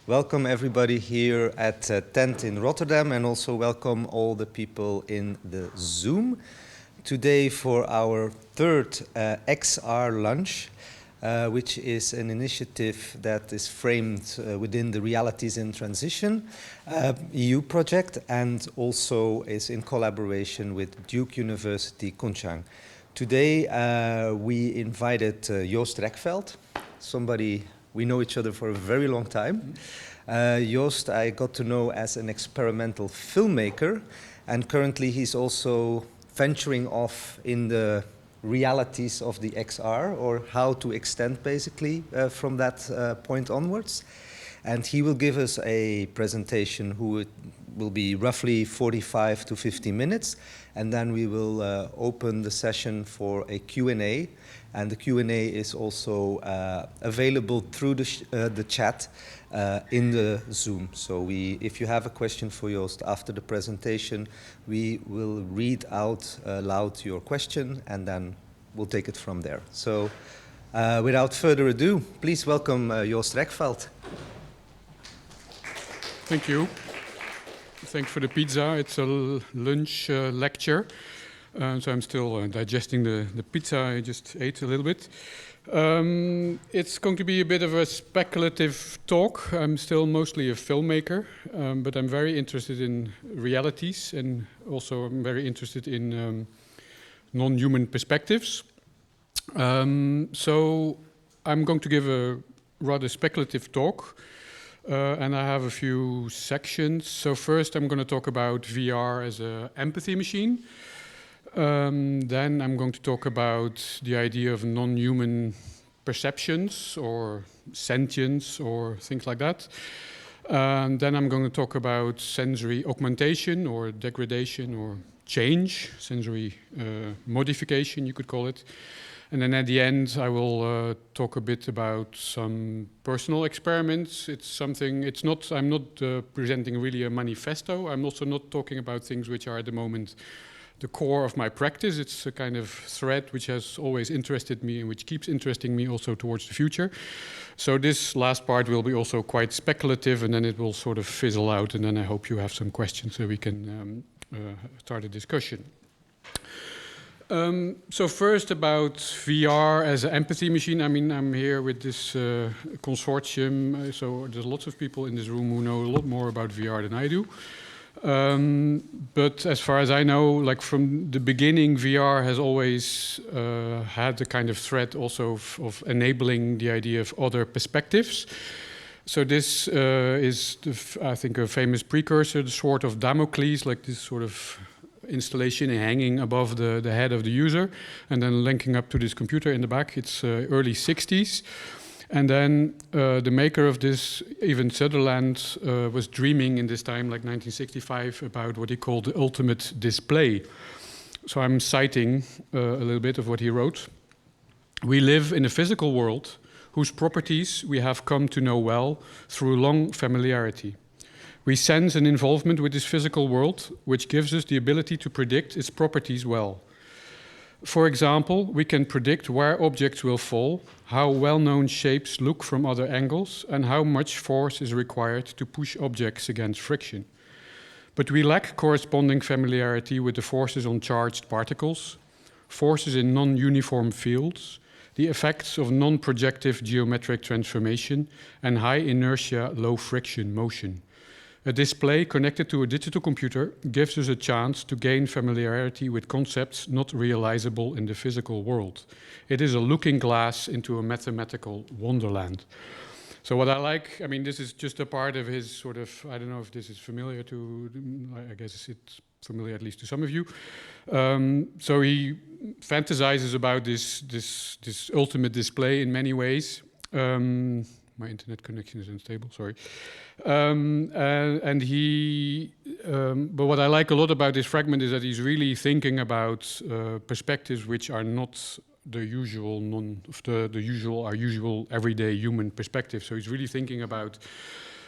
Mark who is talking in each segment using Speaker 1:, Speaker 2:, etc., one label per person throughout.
Speaker 1: Welcome everybody here at Tent in Rotterdam, and also welcome all the people in the Zoom. Today for our third XR lunch, which is an initiative that is framed within the Realities in Transition EU project, and also is in collaboration with Duke University Kunshan. Today we invited Joost Rekveld, somebody we know each other for a very long time. Joost I got to know as an experimental filmmaker, and currently he's also venturing off in the realities of the XR, or how to extend basically from that point onwards. And he will give us a presentation who will be roughly 45 to 50 minutes, and then we will open the session for a Q&A. And the Q&A is also available through the chat in the Zoom. So if you have a question for Joost after the presentation, we will read out loud your question, and then we'll take it from there. So without further ado, please welcome Joost Rekveld.
Speaker 2: Thank you. Thanks for the pizza. It's a lunch lecture. So I'm still digesting the pizza I just ate a little bit. It's going to be a bit of a speculative talk. I'm still mostly a filmmaker, but I'm very interested in realities, and also I'm very interested in non-human perspectives. So I'm going to give a rather speculative talk, and I have a few sections. So first I'm going to talk about VR as an empathy machine. Then I'm going to talk about the idea of non-human perceptions or sentience or things like that. Then I'm going to talk about sensory augmentation or degradation or change, sensory modification you could call it. And then at the end I will talk a bit about some personal experiments. I'm not presenting really a manifesto. I'm also not talking about things which are at the moment the core of my practice. It's a kind of thread which has always interested me and which keeps interesting me also towards the future. So this last part will be also quite speculative, and then it will sort of fizzle out, and then I hope you have some questions so we can start a discussion. So first about VR as an empathy machine. I mean, I'm here with this consortium, so there's lots of people in this room who know a lot more about VR than I do. But as far as I know, like from the beginning, VR has always had the kind of threat also of enabling the idea of other perspectives. So this is, I think, a famous precursor, the sword of Damocles, like this sort of installation hanging above the head of the user, and then linking up to this computer in the back. It's early 60s. And then the maker of this, Even Sutherland, was dreaming in this time, like 1965, about what he called the ultimate display. So I'm citing a little bit of what he wrote. "We live in a physical world whose properties we have come to know well through long familiarity. We sense an involvement with this physical world, which gives us the ability to predict its properties well. For example, we can predict where objects will fall, how well-known shapes look from other angles, and how much force is required to push objects against friction. But we lack corresponding familiarity with the forces on charged particles, forces in non-uniform fields, the effects of non-projective geometric transformation, and high inertia, low friction motion. A display connected to a digital computer gives us a chance to gain familiarity with concepts not realizable in the physical world. It is a looking glass into a mathematical wonderland." So what I like, I mean, this is just a part of his sort of, I don't know if this is familiar to, I guess it's familiar at least to some of you. So he fantasizes about this ultimate display in many ways. My internet connection is unstable, sorry. But what I like a lot about this fragment is that he's really thinking about perspectives which are not the usual everyday human perspective. So he's really thinking about,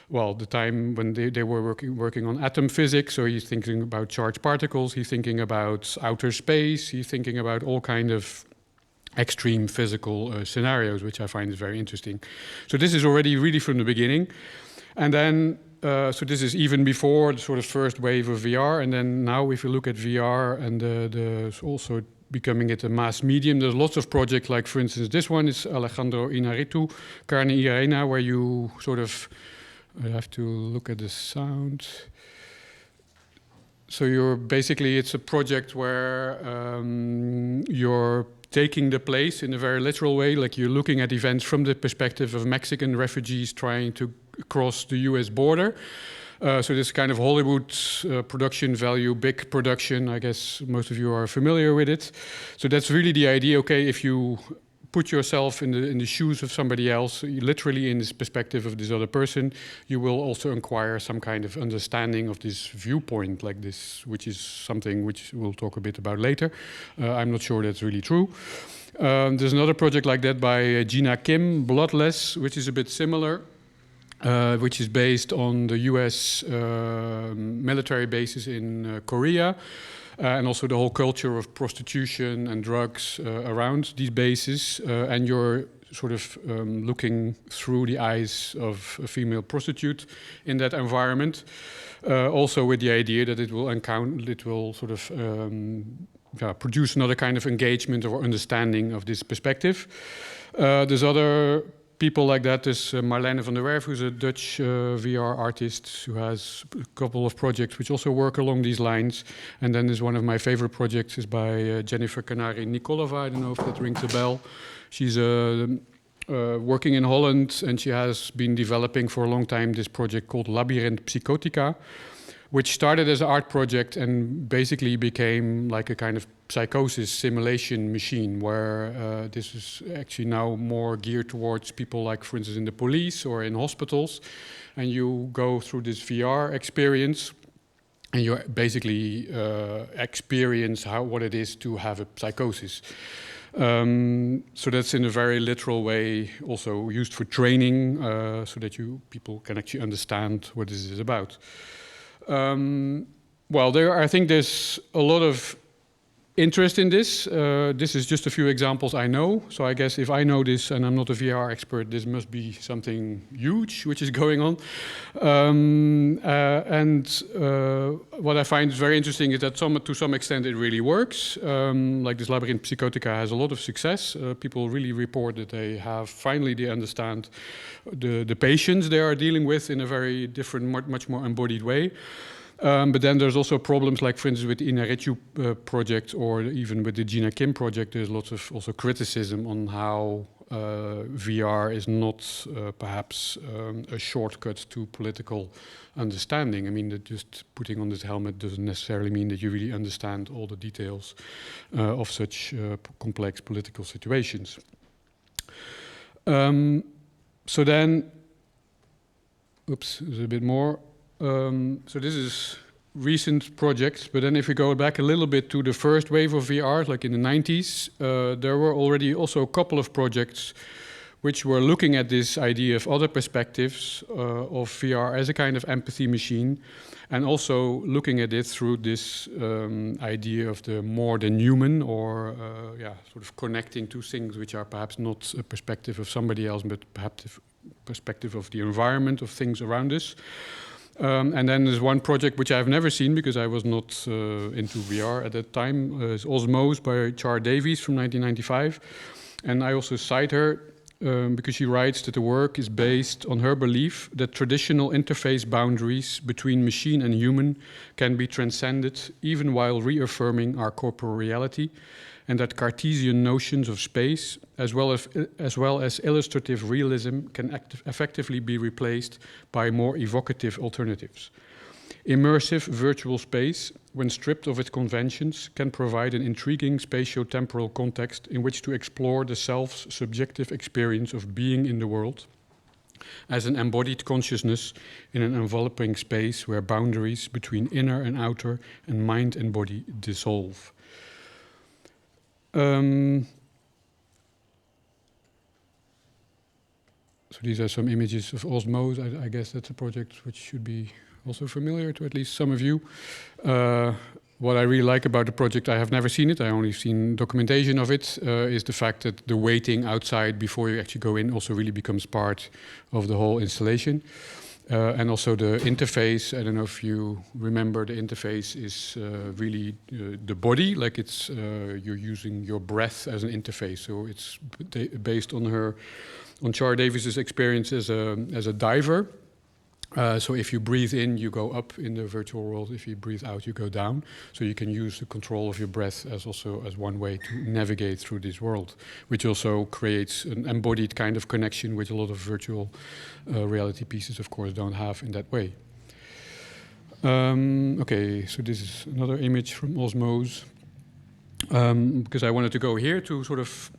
Speaker 2: well, the time when they were working on atom physics. So he's thinking about charged particles. He's thinking about outer space. He's thinking about all kind of extreme physical scenarios, which I find is very interesting. So this is already really from the beginning. And then, so this is even before the sort of first wave of VR. And then now if you look at VR and the also becoming it a mass medium, there's lots of projects like, for instance, this one is Alejandro Inarritu, Carne y Arena, where you sort of, I have to look at the sound. So you're basically, it's a project where you're taking the place in a very literal way, like you're looking at events from the perspective of Mexican refugees trying to cross the US border. So this kind of Hollywood production value, big production, I guess most of you are familiar with it. So that's really the idea, okay, if you put yourself in the shoes of somebody else, literally in this perspective of this other person, you will also acquire some kind of understanding of this viewpoint like this, which is something which we'll talk a bit about later. I'm not sure that's really true. There's another project like that by Gina Kim, Bloodless, which is a bit similar. Which is based on the US military bases in Korea, and also the whole culture of prostitution and drugs around these bases. And you're sort of looking through the eyes of a female prostitute in that environment, also with the idea that it will sort of produce another kind of engagement or understanding of this perspective. There's other people like that. There's Marlene van der Werf, who's a Dutch VR artist who has a couple of projects which also work along these lines. And then there's one of my favorite projects is by Jennifer Canari Nikolova. I don't know if that rings a bell. She's working in Holland, and she has been developing for a long time this project called Labyrinth Psychotica, which started as an art project and basically became like a kind of psychosis simulation machine, where this is actually now more geared towards people like, for instance, in the police or in hospitals. And you go through this VR experience and you basically experience what it is to have a psychosis. So that's in a very literal way also used for training, so that people can actually understand what this is about. Well, I think there's a lot of interest in this. This is just a few examples I know. So I guess if I know this and I'm not a VR expert, this must be something huge which is going on. What I find very interesting is that to some extent it really works. Like this Labyrinth Psychotica has a lot of success. People really report that they understand the patients they are dealing with in a very different, much more embodied way. But then there's also problems like, for instance, with the Inarritu project or even with the Gina Kim project, there's lots of also criticism on how VR is not perhaps a shortcut to political understanding. I mean, that just putting on this helmet doesn't necessarily mean that you really understand all the details of such complex political situations. So then, oops, there's a bit more. So this is recent projects, but then if we go back a little bit to the first wave of VR, like in the 90s, there were already also a couple of projects which were looking at this idea of other perspectives of VR as a kind of empathy machine, and also looking at it through this idea of the more than human, or sort of connecting to things which are perhaps not a perspective of somebody else, but perhaps a perspective of the environment, of things around us. And then there's one project which I've never seen because I was not into VR at that time. It's Osmose by Char Davies from 1995. And I also cite her because she writes that the work is based on her belief that traditional interface boundaries between machine and human can be transcended even while reaffirming our corporeal reality, and that Cartesian notions of space, as well as illustrative realism, can effectively be replaced by more evocative alternatives. Immersive virtual space, when stripped of its conventions, can provide an intriguing spatio-temporal context in which to explore the self's subjective experience of being in the world as an embodied consciousness in an enveloping space where boundaries between inner and outer and mind and body dissolve. So these are some images of Osmose. I guess that's a project which should be also familiar to at least some of you. What I really like about the project, I have never seen it, I only seen documentation of it, is the fact that the waiting outside before you actually go in also really becomes part of the whole installation. And also the interface, I don't know if you remember, the interface is really the body, like it's you're using your breath as an interface. So it's based on Char Davis's experience as a diver. So if you breathe in, you go up in the virtual world. If you breathe out, you go down. So you can use the control of your breath as one way to navigate through this world, which also creates an embodied kind of connection, which a lot of virtual reality pieces, of course, don't have in that way. Okay, so this is another image from Osmose, because I wanted to go here to sort of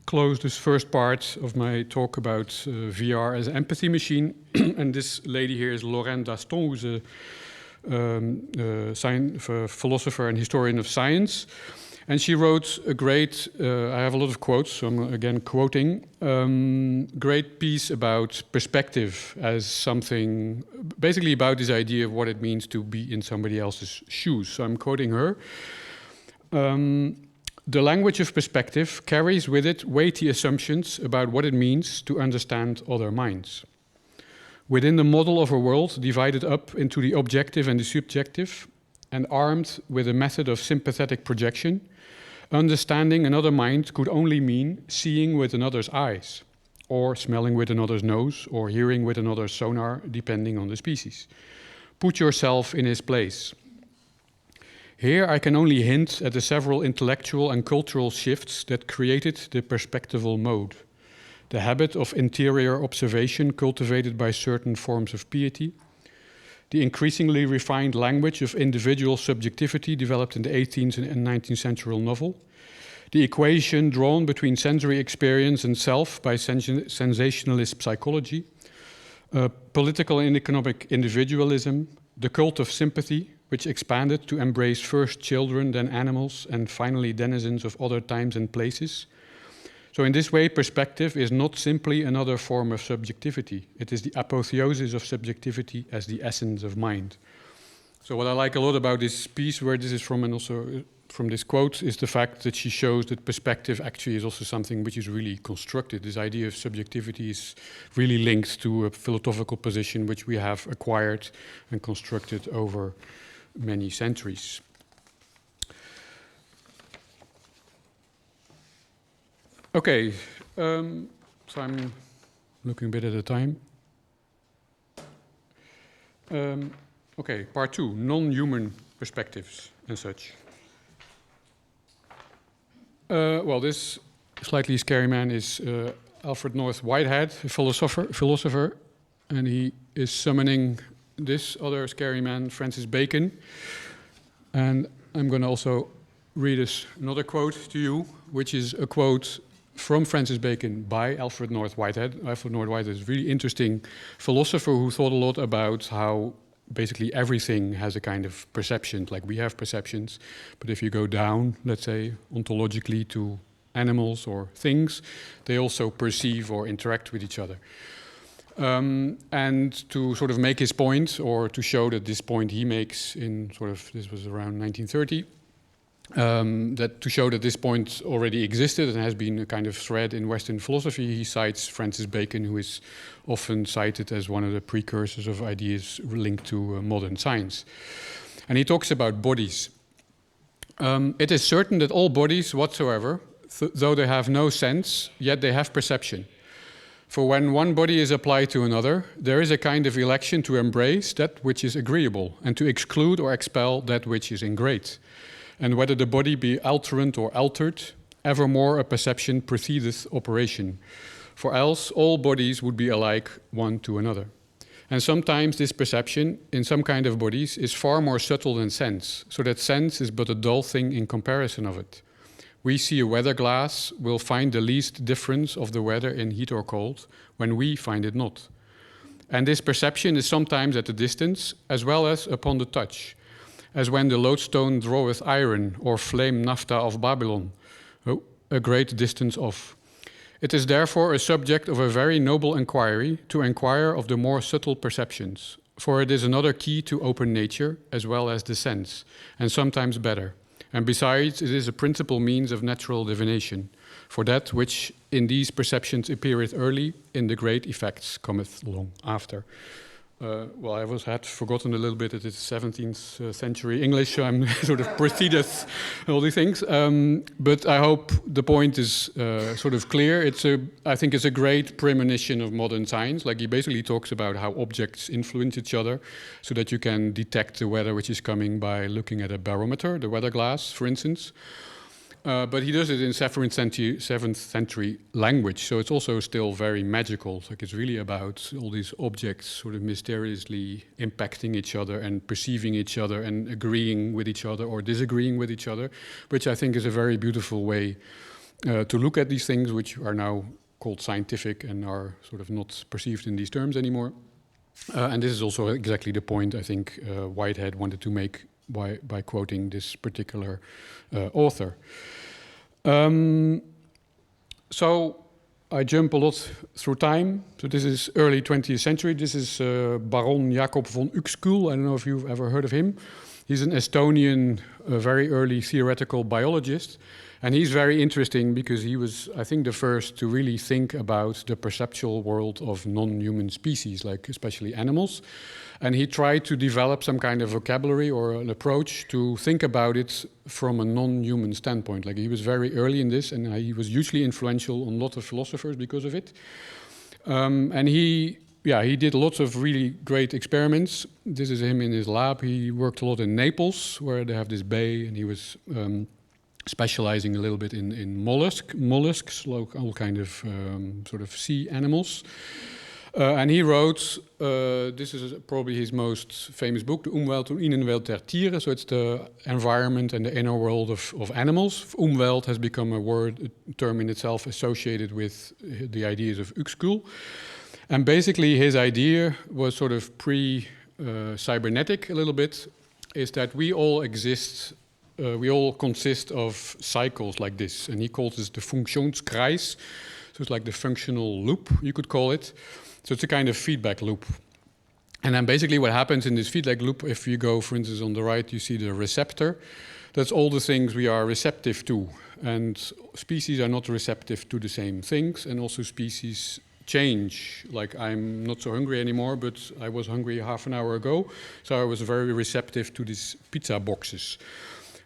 Speaker 2: close this first part of my talk about VR as an empathy machine. And this lady here is Lorraine Daston, who's a philosopher and historian of science. And she wrote a great, I have a lot of quotes, so I'm again quoting, great piece about perspective as something, basically about this idea of what it means to be in somebody else's shoes. So I'm quoting her. The language of perspective carries with it weighty assumptions about what it means to understand other minds. Within the model of a world divided up into the objective and the subjective, and armed with a method of sympathetic projection, understanding another mind could only mean seeing with another's eyes, or smelling with another's nose, or hearing with another's sonar, depending on the species. Put yourself in his place. Here I can only hint at the several intellectual and cultural shifts that created the perspectival mode. The habit of interior observation cultivated by certain forms of piety, the increasingly refined language of individual subjectivity developed in the 18th and 19th century novel, the equation drawn between sensory experience and self by sensationalist psychology, political and economic individualism, the cult of sympathy, which expanded to embrace first children, then animals, and finally denizens of other times and places. So in this way, perspective is not simply another form of subjectivity. It is the apotheosis of subjectivity as the essence of mind. So what I like a lot about this piece, where this is from, and also from this quote, is the fact that she shows that perspective actually is also something which is really constructed. This idea of subjectivity is really linked to a philosophical position which we have acquired and constructed over many centuries. Okay, so I'm looking a bit at the time. Okay, part 2, non-human perspectives and such. Well, this slightly scary man is Alfred North Whitehead, a philosopher, and he is summoning this other scary man, Francis Bacon. And I'm going to also read another quote to you, which is a quote from Francis Bacon by Alfred North Whitehead. Alfred North Whitehead is a really interesting philosopher who thought a lot about how basically everything has a kind of perception, like we have perceptions, but if you go down, let's say, ontologically to animals or things, they also perceive or interact with each other. And to sort of make his point, or to show that this point he makes in sort of, this was around 1930, that to show that this point already existed and has been a kind of thread in Western philosophy, he cites Francis Bacon, who is often cited as one of the precursors of ideas linked to modern science. And he talks about bodies. It is certain that all bodies whatsoever, though they have no sense, yet they have perception. For when one body is applied to another, there is a kind of election to embrace that which is agreeable, and to exclude or expel that which is ingrate. And whether the body be alterant or altered, evermore a perception precedeth operation. For else all bodies would be alike one to another. And sometimes this perception, in some kind of bodies, is far more subtle than sense, so that sense is but a dull thing in comparison of it. We see a weather glass, will find the least difference of the weather in heat or cold, when we find it not. And this perception is sometimes at a distance, as well as upon the touch, as when the lodestone draweth iron, or flame naphtha of Babylon, a great distance off. It is therefore a subject of a very noble inquiry to inquire of the more subtle perceptions, for it is another key to open nature, as well as the sense, and sometimes better. And besides, it is a principal means of natural divination, for that which in these perceptions appeareth early, in the great effects cometh long after. well, had forgotten a little bit that it's 17th century English, so I'm sort of preceded all these things. But I hope the point is sort of clear. I think it's a great premonition of modern science. Like, he basically talks about how objects influence each other, so that you can detect the weather which is coming by looking at a barometer, the weather glass, for instance. But he does it in 7th century language, so it's also still very magical. Like, it's really about all these objects sort of mysteriously impacting each other and perceiving each other and agreeing with each other or disagreeing with each other, which I think is a very beautiful way to look at these things, which are now called scientific and are sort of not perceived in these terms anymore. And this is also exactly the point I think Whitehead wanted to make by quoting this particular author. So I jump a lot through time. So this is early 20th century. This is Baron Jacob von Uexküll. I don't know if you've ever heard of him. He's an Estonian, very early theoretical biologist. And he's very interesting because he was, I think, the first to really think about the perceptual world of non-human species, like especially animals. And he tried to develop some kind of vocabulary or an approach to think about it from a non-human standpoint. Like, he was very early in this, and he was hugely influential on a lot of philosophers because of it. And he did lots of really great experiments. This is him in his lab. He worked a lot in Naples, where they have this bay, and he was specializing a little bit in mollusks, all kind of sort of sea animals. And he wrote, this is probably his most famous book, De Umwelt und Innenwelt der Tiere. So it's the environment and the inner world of animals. Umwelt has become a term in itself associated with the ideas of Uexküll. And basically his idea was sort of pre-cybernetic a little bit, is that we all exist, we all consist of cycles like this. And he calls this the Funktionskreis. So it's like the functional loop, you could call it. So it's a kind of feedback loop. And then basically what happens in this feedback loop, if you go, for instance, on the right, you see the receptor. That's all the things we are receptive to. And species are not receptive to the same things. And also species change. Like, I'm not so hungry anymore, but I was hungry half an hour ago. So I was very receptive to these pizza boxes.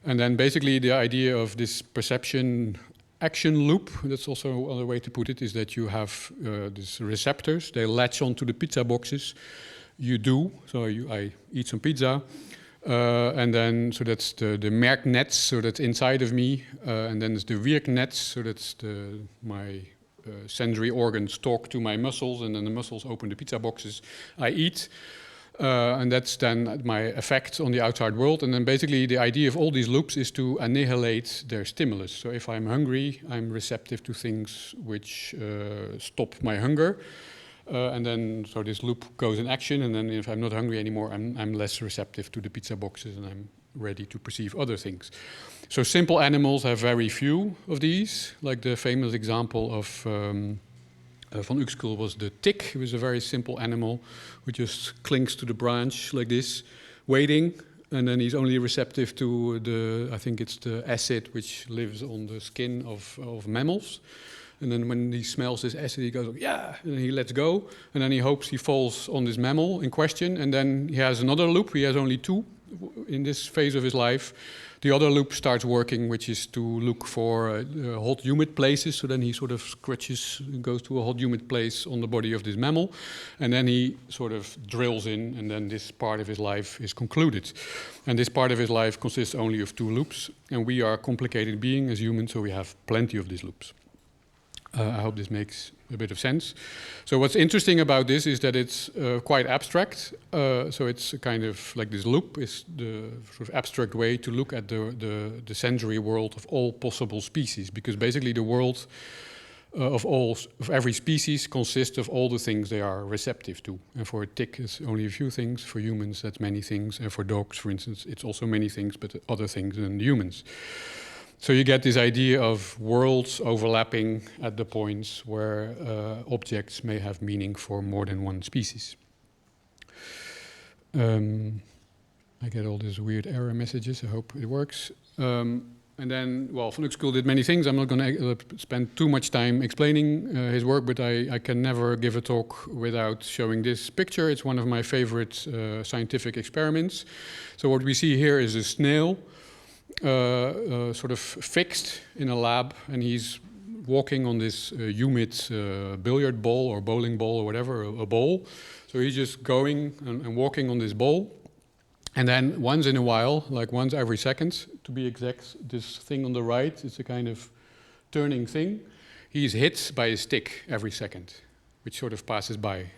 Speaker 2: And then basically the idea of this perception action loop, that's also another way to put it, is that you have these receptors, they latch onto the pizza boxes. You do, so I eat some pizza, and then, so that's the merknets, so that's inside of me, and then there's the wirknets, so that's my sensory organs talk to my muscles, and then the muscles open the pizza boxes. I eat. And that's then my effect on the outside world. And then basically the idea of all these loops is to annihilate their stimulus. So if I'm hungry, I'm receptive to things which stop my hunger. And then, so this loop goes in action. And then if I'm not hungry anymore, I'm less receptive to the pizza boxes, and I'm ready to perceive other things. So simple animals have very few of these. Like the famous example of von Uexküll was the tick. It was a very simple animal who just clings to the branch like this, waiting, and then he's only receptive to I think it's the acid which lives on the skin of mammals. And then when he smells this acid, he goes, yeah, and he lets go, and then he hopes he falls on this mammal in question, and then he has another loop. He has only two in this phase of his life. The other loop starts working, which is to look for hot, humid places. So then he sort of scratches, goes to a hot, humid place on the body of this mammal. And then he sort of drills in, and then this part of his life is concluded. And this part of his life consists only of two loops. And we are a complicated being as humans, so we have plenty of these loops. I hope this makes a bit of sense. So what's interesting about this is that it's quite abstract. So it's a kind of like this loop is the sort of abstract way to look at the sensory world of all possible species, because basically the world of every species consists of all the things they are receptive to. And for a tick, it's only a few things. For humans, that's many things. And for dogs, for instance, it's also many things, but other things than humans. So you get this idea of worlds overlapping at the points where objects may have meaning for more than one species. I get all these weird error messages. I hope it works. And And then, well, Van Uxküll did many things. I'm not going to spend too much time explaining his work, but I can never give a talk without showing this picture. It's one of my favorite scientific experiments. So what we see here is a snail sort of fixed in a lab, and he's walking on this humid billiard ball or bowling ball or whatever, a ball. So he's just going and walking on this ball. And then once in a while, like once every second, to be exact, this thing on the right, it's a kind of turning thing. He's hit by a stick every second, which sort of passes by.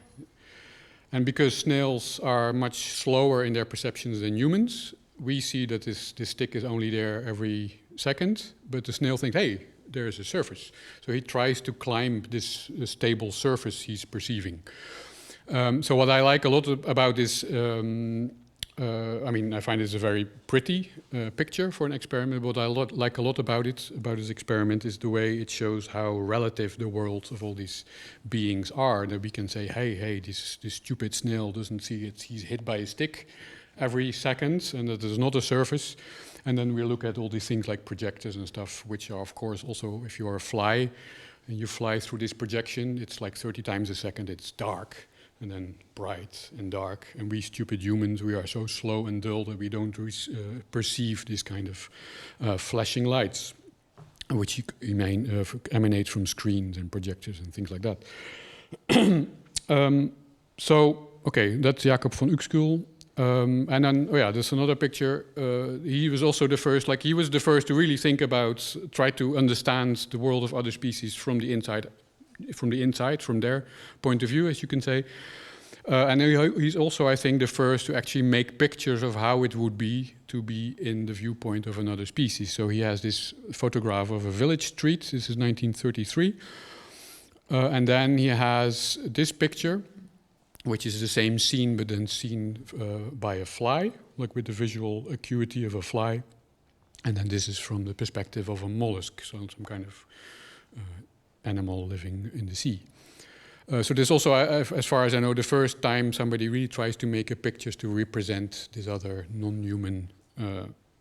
Speaker 2: And because snails are much slower in their perceptions than humans, we see that this stick is only there every second, but the snail thinks, hey, there's a surface. So he tries to climb this stable surface he's perceiving. So what I like a lot about this, I mean, I find it's a very pretty picture for an experiment. What I like a lot about this experiment, is the way it shows how relative the world of all these beings are. That we can say, hey, this stupid snail doesn't see it. He's hit by a stick every second, and that there's not a surface. And then we look at all these things like projectors and stuff, which are, of course, also, if you are a fly and you fly through this projection, it's like 30 times a second. It's dark, and then bright and dark. And we stupid humans, we are so slow and dull that we don't perceive this kind of flashing lights, which emanate from screens and projectors and things like that. So, okay, that's Jacob van Uxküll. And then, oh yeah, there's another picture. He was also the first, like he was the first to really think about, try to understand the world of other species from the inside, from their point of view, as you can say. And he's also, I think, the first to actually make pictures of how it would be to be in the viewpoint of another species. So he has this photograph of a village street. This is 1933. And then he has this picture, which is the same scene, but then seen by a fly, like with the visual acuity of a fly. And then this is from the perspective of a mollusk, so some kind of animal living in the sea. So this also, as far as I know, the first time somebody really tries to make a picture to represent this other non-human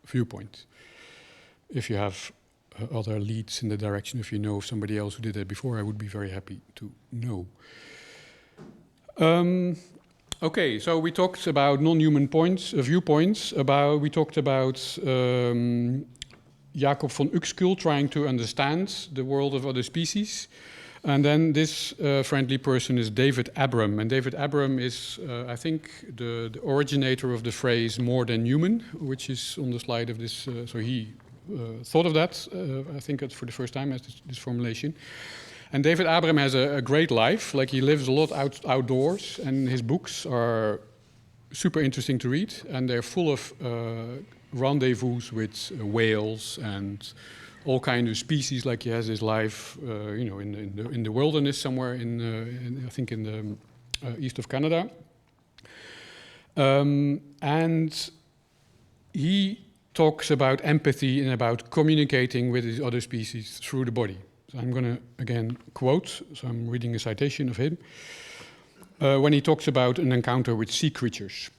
Speaker 2: viewpoint. If you have other leads in the direction, if you know of somebody else who did that before, I would be very happy to know. Okay, so we talked about non-human viewpoints. We talked about Jacob van Uxküll trying to understand the world of other species. And then this friendly person is David Abram. And David Abram is, I think, the originator of the phrase more than human, which is on the slide of this. So he thought of that, I think that's for the first time as this formulation. And David Abram has a great life. Like, he lives a lot outdoors, and his books are super interesting to read, and they're full of rendezvous with whales and all kinds of species. Like, he has his life, in the wilderness somewhere I think in the east of Canada. And he talks about empathy and about communicating with these other species through the body. So I'm going to, again, quote. So I'm reading a citation of him. When he talks about an encounter with sea creatures.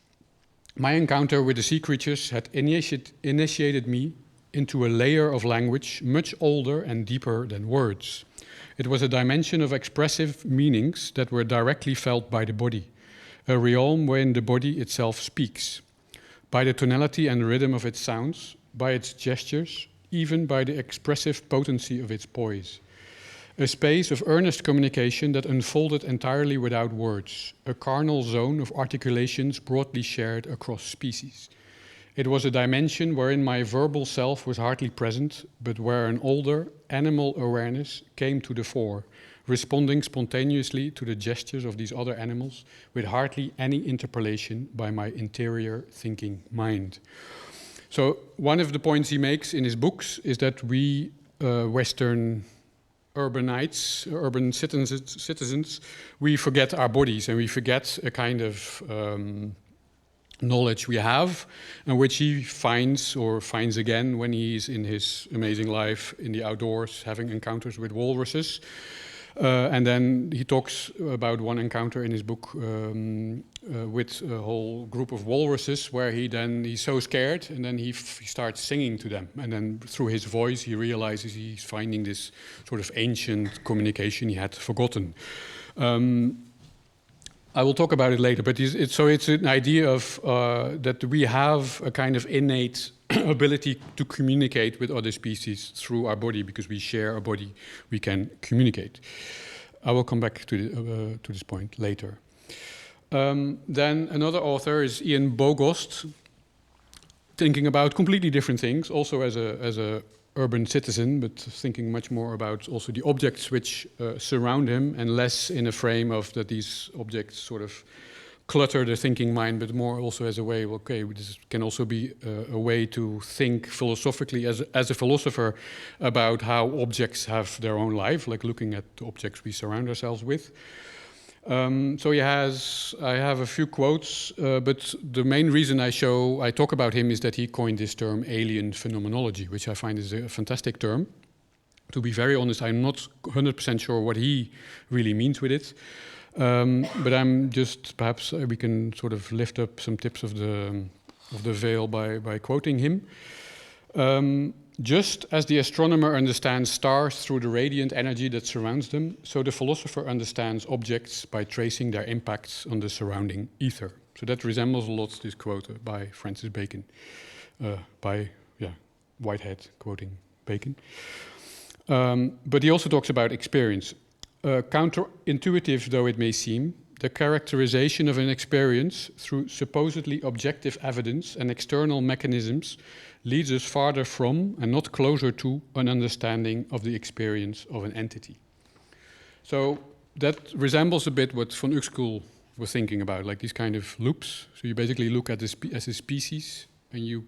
Speaker 2: My encounter with the sea creatures had initiated me into a layer of language much older and deeper than words. It was a dimension of expressive meanings that were directly felt by the body, a realm wherein the body itself speaks, by the tonality and rhythm of its sounds, by its gestures, even by the expressive potency of its poise. A space of earnest communication that unfolded entirely without words, a carnal zone of articulations broadly shared across species. It was a dimension wherein my verbal self was hardly present, but where an older animal awareness came to the fore, responding spontaneously to the gestures of these other animals with hardly any interpolation by my interior thinking mind. So one of the points he makes in his books is that we Western urban citizens, we forget our bodies, and we forget a kind of knowledge we have, and which he finds again when he's in his amazing life in the outdoors, having encounters with walruses. And then he talks about one encounter in his book with a whole group of walruses, where he's so scared, and then he starts singing to them, and then through his voice he realizes he's finding this sort of ancient communication he had forgotten. I will talk about it later, but it's an idea of that we have a kind of innate ability to communicate with other species through our body, because we share our body, we can communicate. I will come back to this point later. Then another author is Ian Bogost, thinking about completely different things, also as a urban citizen, but thinking much more about also the objects which surround him, and less in a frame of that these objects sort of clutter the thinking mind, but more also as a way, okay, this can also be a way to think philosophically as a philosopher about how objects have their own life, like looking at the objects we surround ourselves with. So I have a few quotes, but the main reason I talk about him is that he coined this term alien phenomenology, which I find is a fantastic term. To be very honest, I'm not 100% sure what he really means with it, but I'm just, perhaps we can sort of lift up some tips of the veil by quoting him. Just as the astronomer understands stars through the radiant energy that surrounds them, so the philosopher understands objects by tracing their impacts on the surrounding ether. So that resembles a lot this quote by Francis Bacon, Whitehead quoting Bacon. But he also talks about experience. Counterintuitive though it may seem, the characterization of an experience through supposedly objective evidence and external mechanisms leads us farther from and not closer to an understanding of the experience of an entity. So that resembles a bit what von Uxküll was thinking about, like these kind of loops. So you basically look at as a species, and you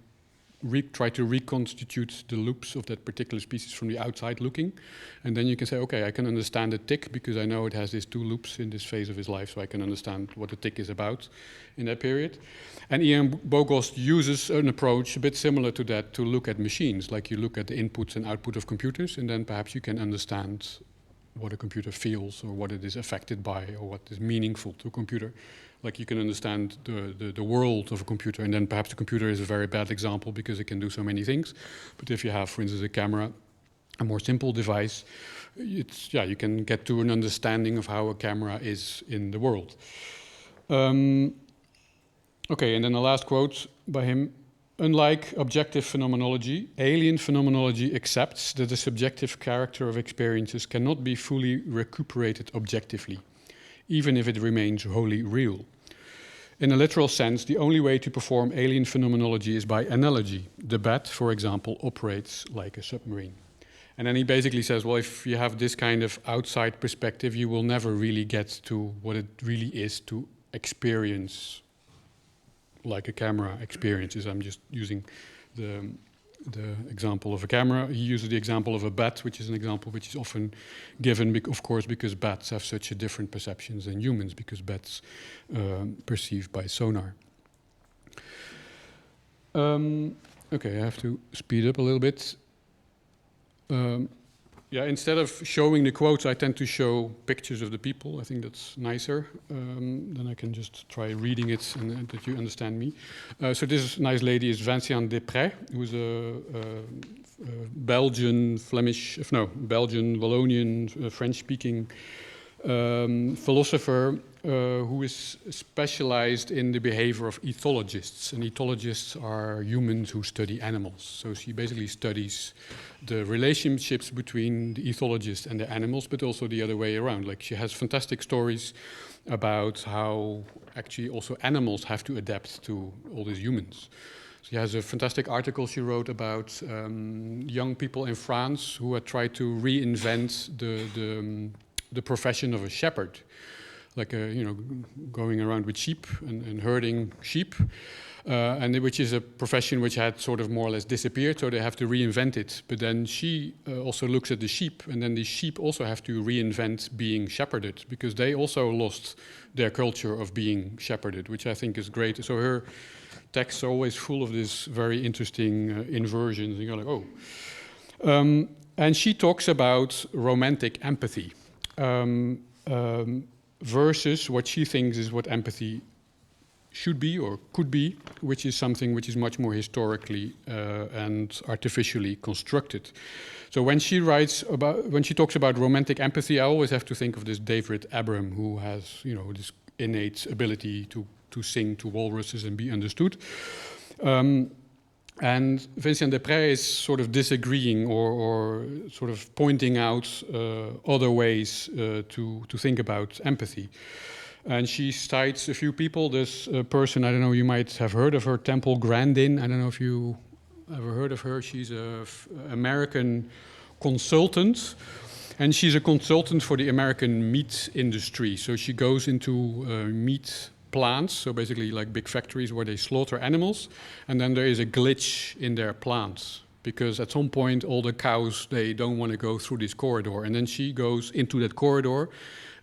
Speaker 2: try to reconstitute the loops of that particular species from the outside looking. And then you can say, okay, I can understand the tick because I know it has these two loops in this phase of his life, so I can understand what the tick is about in that period. And Ian Bogost uses an approach a bit similar to that to look at machines, like you look at the inputs and output of computers, and then perhaps you can understand what a computer feels or what it is affected by or what is meaningful to a computer. Like you can understand the world of a computer, and then perhaps the computer is a very bad example because it can do so many things. But if you have, for instance, a camera, a more simple device, you can get to an understanding of how a camera is in the world. Okay, and then the last quote by him. Unlike objective phenomenology, alien phenomenology accepts that the subjective character of experiences cannot be fully recuperated objectively, even if it remains wholly real. In a literal sense, the only way to perform alien phenomenology is by analogy. The bat, for example, operates like a submarine. And then he basically says, well, if you have this kind of outside perspective, you will never really get to what it really is to experience like a camera experiences. I'm just using the example of a camera. He uses the example of a bat, which is an example which is often given, of course, because bats have such a different perceptions than humans, because bats perceive by sonar. Okay, I have to speed up a little bit. Instead of showing the quotes, I tend to show pictures of the people. I think that's nicer. Then I can just try reading it and that you understand me. So this nice lady is Vinciane Desprez, who's a Belgian, Wallonian, French-speaking philosopher who is specialized in the behavior of ethologists. And ethologists are humans who study animals. So she basically studies the relationships between the ethologist and the animals, but also the other way around. Like she has fantastic stories about how actually also animals have to adapt to all these humans. She has a fantastic article she wrote about young people in France who had tried to reinvent the profession of a shepherd, like going around with sheep and herding sheep, and which is a profession which had sort of more or less disappeared, so they have to reinvent it. But then she also looks at the sheep, and then the sheep also have to reinvent being shepherded, because they also lost their culture of being shepherded, which I think is great. So her texts are always full of this very interesting inversions, and you're like, oh. And she talks about romantic empathy. versus what she thinks is what empathy should be or could be, which is something which is much more historically and artificially constructed. So when she talks about romantic empathy, I always have to think of this David Abram, who has, this innate ability to sing to walruses and be understood. And Vincent Desprez is sort of disagreeing or sort of pointing out other ways to think about empathy. And she cites a few people. This person, I don't know, you might have heard of her, Temple Grandin. I don't know if you ever heard of her. She's an American consultant. And she's a consultant for the American meat industry. So she goes into meat plants, so basically like big factories where they slaughter animals. And then there is a glitch in their plants, because at some point all the cows, they don't want to go through this corridor. And then she goes into that corridor,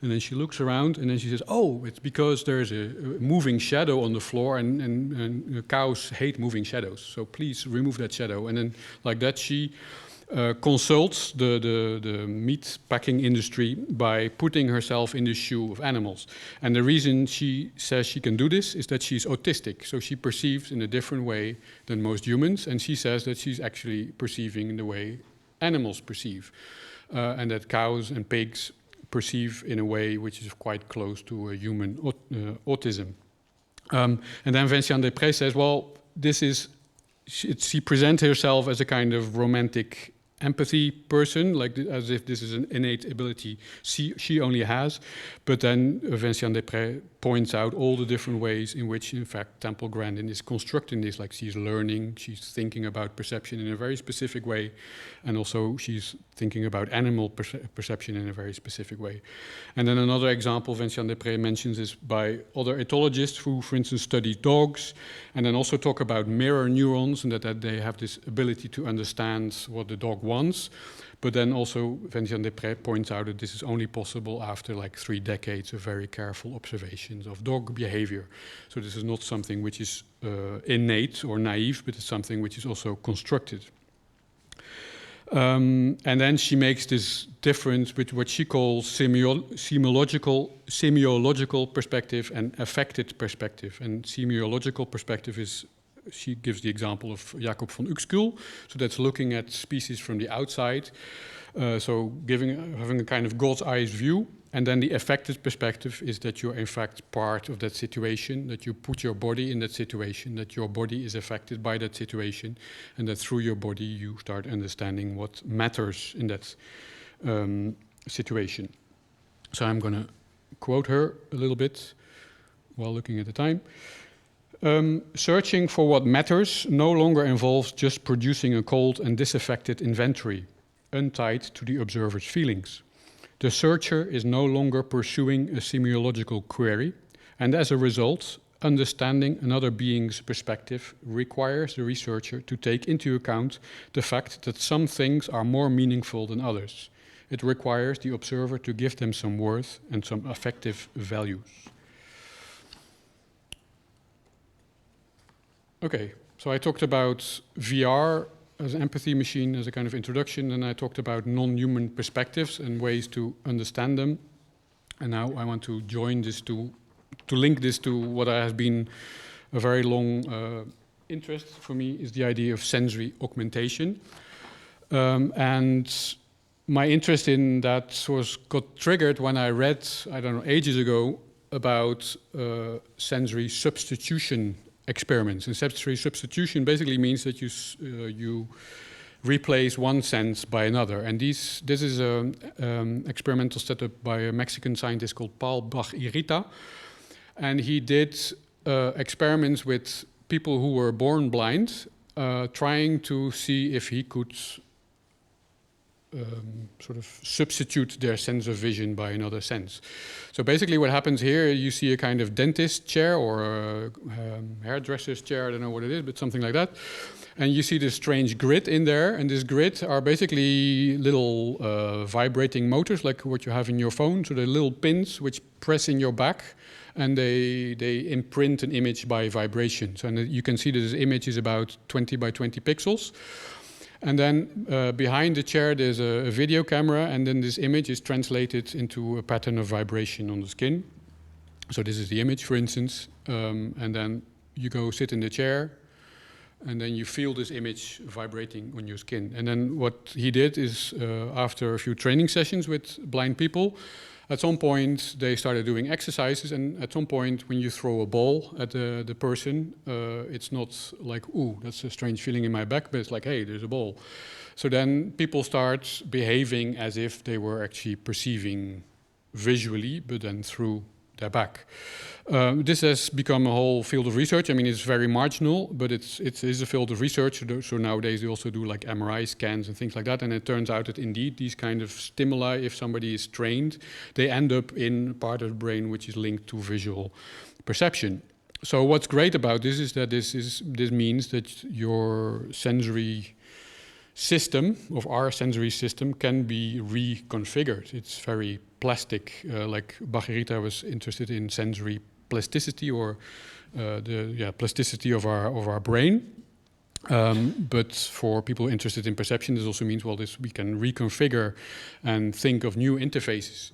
Speaker 2: and then she looks around, and then she says, oh, it's because there's a moving shadow on the floor, and cows hate moving shadows, so please remove that shadow. And then like that she consults the meat packing industry by putting herself in the shoe of animals. And the reason she says she can do this is that she's autistic, so she perceives in a different way than most humans, and she says that she's actually perceiving in the way animals perceive, and that cows and pigs perceive in a way which is quite close to a human autism. And then Vincent Desprez says, well, she presents herself as a kind of romantic empathy person, like as if this is an innate ability she only has. But then Vincent Desprez points out all the different ways in which, in fact, Temple Grandin is constructing this. Like she's learning, she's thinking about perception in a very specific way, and also she's thinking about animal perception in a very specific way. And then another example Vincent Desprez mentions is by other ethologists who, for instance, study dogs, and then also talk about mirror neurons, and that they have this ability to understand what the dog wants. But then also Vincent Desprez points out that this is only possible after like 3 decades of very careful observations of dog behavior. So this is not something which is innate or naive, but it's something which is also constructed. And then she makes this difference between what she calls semiological perspective and affected perspective. And semiological perspective is, she gives the example of Jacob van Uxküll, so that's looking at species from the outside, so having a kind of God's eyes view. And then the affected perspective is that you're in fact part of that situation, that you put your body in that situation, that your body is affected by that situation, and that through your body you start understanding what matters in that situation. So I'm going to quote her a little bit while looking at the time. Searching for what matters no longer involves just producing a cold and disaffected inventory, untied to the observer's feelings. The searcher is no longer pursuing a semiological query, and as a result, understanding another being's perspective requires the researcher to take into account the fact that some things are more meaningful than others. It requires the observer to give them some worth and some affective values. Okay, so I talked about VR as an empathy machine as a kind of introduction, and I talked about non-human perspectives and ways to understand them. And now I want to join this to link this to what has been a very long interest for me, is the idea of sensory augmentation. And my interest in that got triggered when I read, I don't know, ages ago, about sensory substitution experiments. And sensory substitution basically means that you replace one sense by another. And this is an experimental setup by a Mexican scientist called Paul Bach-Irita. And he did experiments with people who were born blind, trying to see if he could sort of substitute their sense of vision by another sense. So basically what happens here, you see a kind of dentist chair or a hairdresser's chair, I don't know what it is, but something like that. And you see this strange grid in there, and this grid are basically little vibrating motors, like what you have in your phone. So they're little pins which press in your back, and they imprint an image by vibration. So and you can see that this image is about 20 by 20 pixels. And then behind the chair there's a video camera, and then this image is translated into a pattern of vibration on the skin. So this is the image, for instance, and then you go sit in the chair, and then you feel this image vibrating on your skin. And then what he did is, after a few training sessions with blind people, at some point they started doing exercises, and at some point when you throw a ball at the person, it's not like, ooh, that's a strange feeling in my back, but it's like, hey, there's a ball. So then people start behaving as if they were actually perceiving visually, but then through their back. This has become a whole field of research. I mean, it's very marginal, but it is a field of research. So nowadays they also do like MRI scans and things like that. And it turns out that indeed these kind of stimuli, if somebody is trained, they end up in part of the brain which is linked to visual perception. So what's great about this is that this means that your sensory system, of our sensory system, can be reconfigured. It's very plastic. Like Bhagirath was interested in sensory plasticity, or the plasticity of our brain. But for people interested in perception, this also means, well, we can reconfigure and think of new interfaces.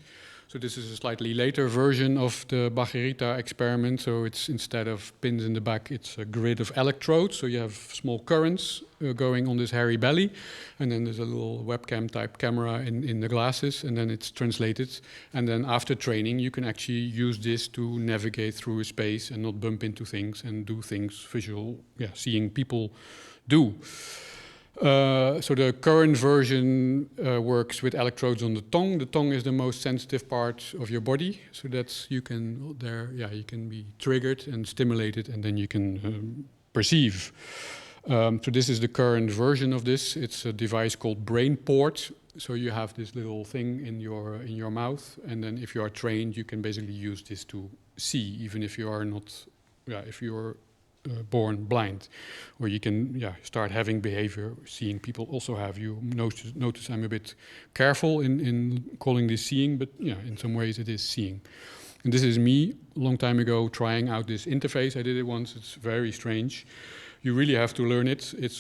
Speaker 2: So this is a slightly later version of the Bhagirath experiment. So it's, instead of pins in the back, it's a grid of electrodes. So you have small currents going on this hairy belly. And then there's a little webcam type camera in the glasses. And then it's translated. And then after training, you can actually use this to navigate through a space and not bump into things and do things seeing people do. So the current version works with electrodes on the tongue. The tongue is the most sensitive part of your body, so that's you can be triggered and stimulated, and then you can perceive. So this is the current version of this. It's a device called BrainPort. So you have this little thing in your mouth, and then if you are trained, you can basically use this to see, even if you are not, if you're born blind, or you can start having behavior seeing people also have. You notice I'm a bit careful in calling this seeing, but in some ways it is seeing. And this is me a long time ago trying out this interface. I did it once. It's very strange. You really have to learn it. It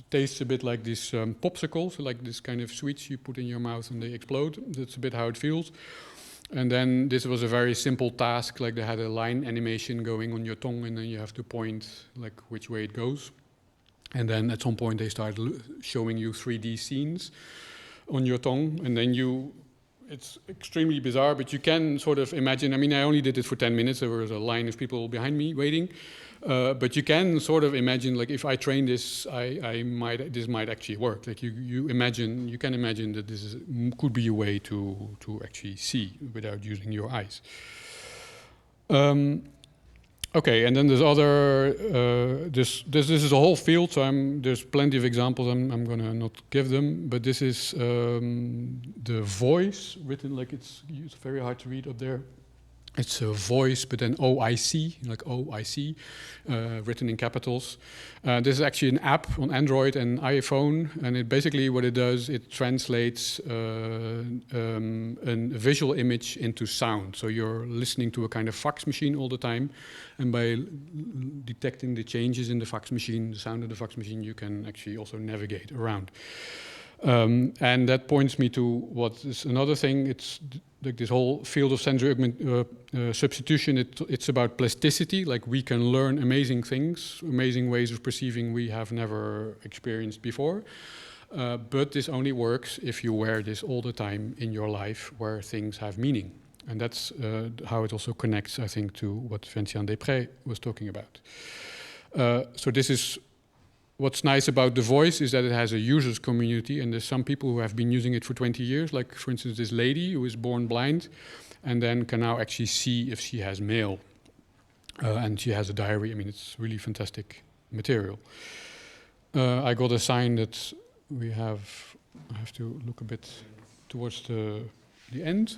Speaker 2: tastes a bit like this popsicle, so like this kind of sweets you put in your mouth and they explode. That's a bit how it feels. And then this was a very simple task, like they had a line animation going on your tongue, and then you have to point like which way it goes. And then at some point they started showing you 3D scenes on your tongue, and then it's extremely bizarre, but you can sort of imagine. I mean, I only did it for 10 minutes. There was a line of people behind me waiting. But you can sort of imagine, like, if I train this, this might actually work. Like you can imagine that this could be a way to actually see without using your eyes. Okay, and then there's other. This is a whole field, so there's plenty of examples. I'm gonna not give them, but this is the voice written like it's very hard to read up there. It's a voice, but then OIC, like OIC, written in capitals. This is actually an app on Android and iPhone, and it basically what it does, it translates a visual image into sound. So you're listening to a kind of fax machine all the time, and by detecting the changes in the fax machine, the sound of the fax machine, you can actually also navigate around. And that points me to what is another thing. It's like this whole field of sensory substitution. It's about plasticity. Like we can learn amazing things, amazing ways of perceiving we have never experienced before. But this only works if you wear this all the time in your life, where things have meaning. And that's how it also connects, I think, to what Vincent Després was talking about. So this is. What's nice about the voice is that it has a users community, and there's some people who have been using it for 20 years, like, for instance, this lady who is born blind and then can now actually see if she has mail. And she has a diary. I mean, it's really fantastic material. I got a sign that I have to look a bit towards the end.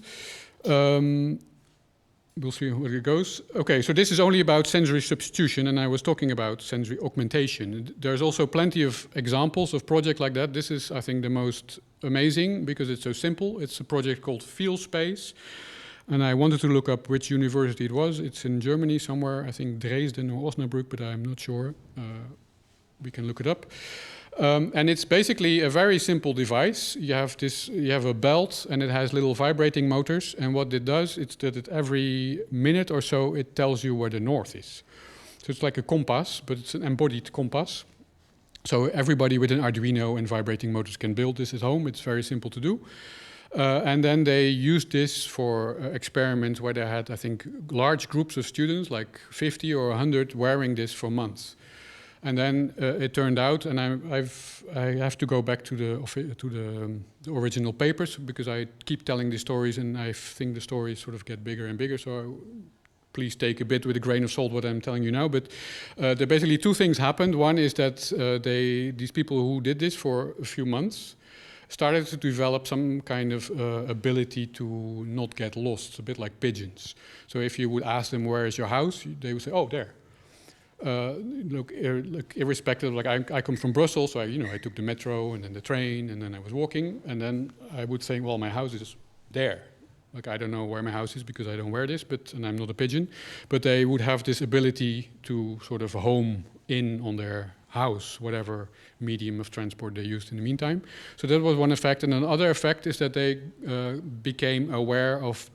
Speaker 2: We'll see where it goes. Okay, so this is only about sensory substitution, and I was talking about sensory augmentation. There's also plenty of examples of projects like that. This is, I think, the most amazing because it's so simple. It's a project called Feel Space, and I wanted to look up which university it was. It's in Germany somewhere, I think Dresden or Osnabrück, but I'm not sure. We can look it up. And it's basically a very simple device. You have a belt, and it has little vibrating motors. And what it does, it's that every minute or so, it tells you where the north is. So it's like a compass, but it's an embodied compass. So everybody with an Arduino and vibrating motors can build this at home. It's very simple to do. And then they used this for experiments where they had, I think, large groups of students, like 50 or 100, wearing this for months. And then it turned out, and I have to go back to the original papers, because I keep telling these stories, and I think the stories sort of get bigger and bigger. So please take a bit with a grain of salt what I'm telling you now. But there basically two things happened. One is that these people who did this for a few months started to develop some kind of ability to not get lost, a bit like pigeons. So if you would ask them, where is your house? They would say, oh, there. Look, irrespective, like I come from Brussels, so I took the metro and then the train, and then I was walking, and then I would say, well, my house is there. Like, I don't know where my house is because I don't wear this, and I'm not a pigeon. But they would have this ability to sort of home in on their house, whatever medium of transport they used in the meantime. So that was one effect. And another effect is that they became aware of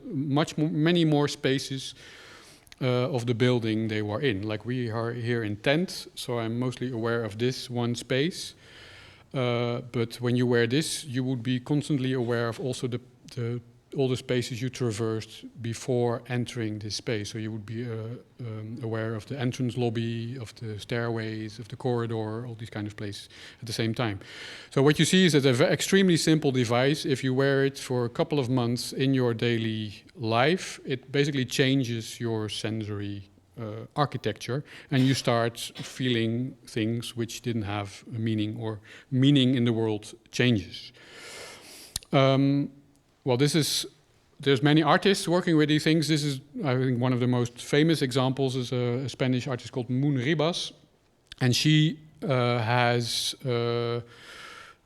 Speaker 2: many more spaces of the building they were in. Like, we are here in tent, so I'm mostly aware of this one space. But when you wear this, you would be constantly aware of also all the spaces you traversed before entering this space. So you would be aware of the entrance lobby, of the stairways, of the corridor, all these kind of places at the same time. So what you see is that an extremely simple device, if you wear it for a couple of months in your daily life, it basically changes your sensory architecture, and you start feeling things which didn't have a meaning, or meaning in the world changes. Well, there's many artists working with these things. This is, I think, one of the most famous examples is a Spanish artist called Moon Ribas. And she has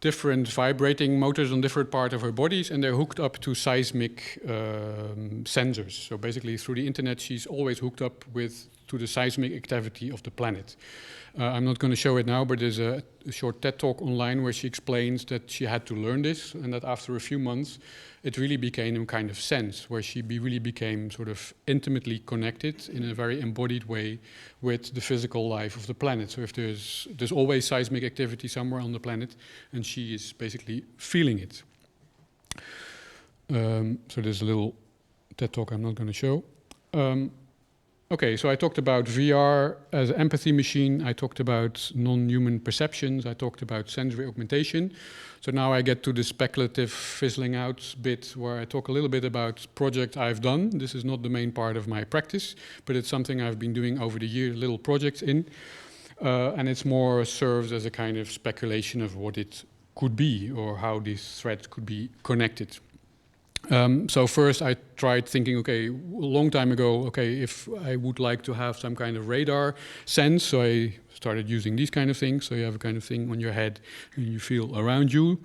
Speaker 2: different vibrating motors on different parts of her bodies, and they're hooked up to seismic sensors. So basically, through the internet, she's always hooked up to the seismic activity of the planet. I'm not going to show it now, but there's a short TED talk online where she explains that she had to learn this, and that after a few months, it really became a kind of sense where she really became sort of intimately connected in a very embodied way with the physical life of the planet. So if there's always seismic activity somewhere on the planet, and she is basically feeling it. So there's a little TED talk I'm not going to show. Okay, so I talked about VR as an empathy machine. I talked about non-human perceptions. I talked about sensory augmentation. So now I get to the speculative fizzling out bit where I talk a little bit about project I've done. This is not the main part of my practice, but it's something I've been doing over the year, little projects in. And it's more serves as a kind of speculation of what it could be or how these threads could be connected. So first I tried thinking, okay, a long time ago, okay, if I would like to have some kind of radar sense, so I started using these kind of things. So you have a kind of thing on your head and you feel around you.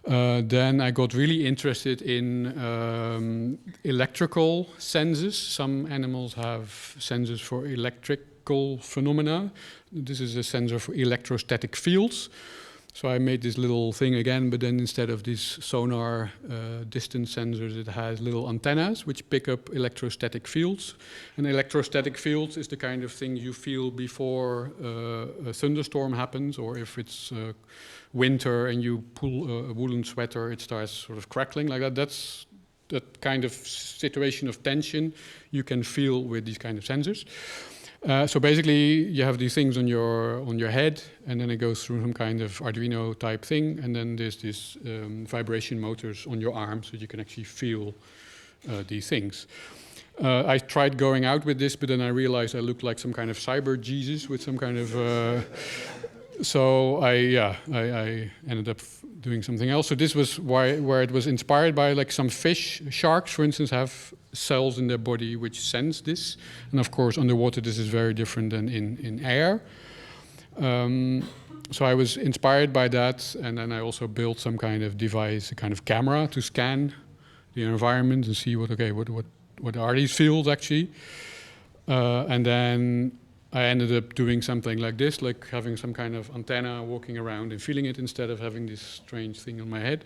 Speaker 2: Then I got really interested in electrical senses. Some animals have sensors for electrical phenomena. This is a sensor for electrostatic fields. So I made this little thing again, but then instead of these sonar distance sensors, it has little antennas which pick up electrostatic fields. And electrostatic fields is the kind of thing you feel before a thunderstorm happens, or if it's winter and you pull a woolen sweater, it starts sort of crackling like that. That's that kind of situation of tension you can feel with these kind of sensors. So basically, you have these things on your head, and then it goes through some kind of Arduino type thing, and then there's this vibration motors on your arm, so you can actually feel these things. I tried going out with this, but then I realized I looked like some kind of cyber Jesus with some kind of. So I ended up doing something else. So this was where it was inspired by, like, some fish. Sharks, for instance, have cells in their body which sense this. And of course, underwater, this is very different than in air. So I was inspired by that. And then I also built some kind of device, a kind of camera to scan the environment and see what are these fields actually. And then I ended up doing something like this, like having some kind of antenna walking around and feeling it instead of having this strange thing on my head.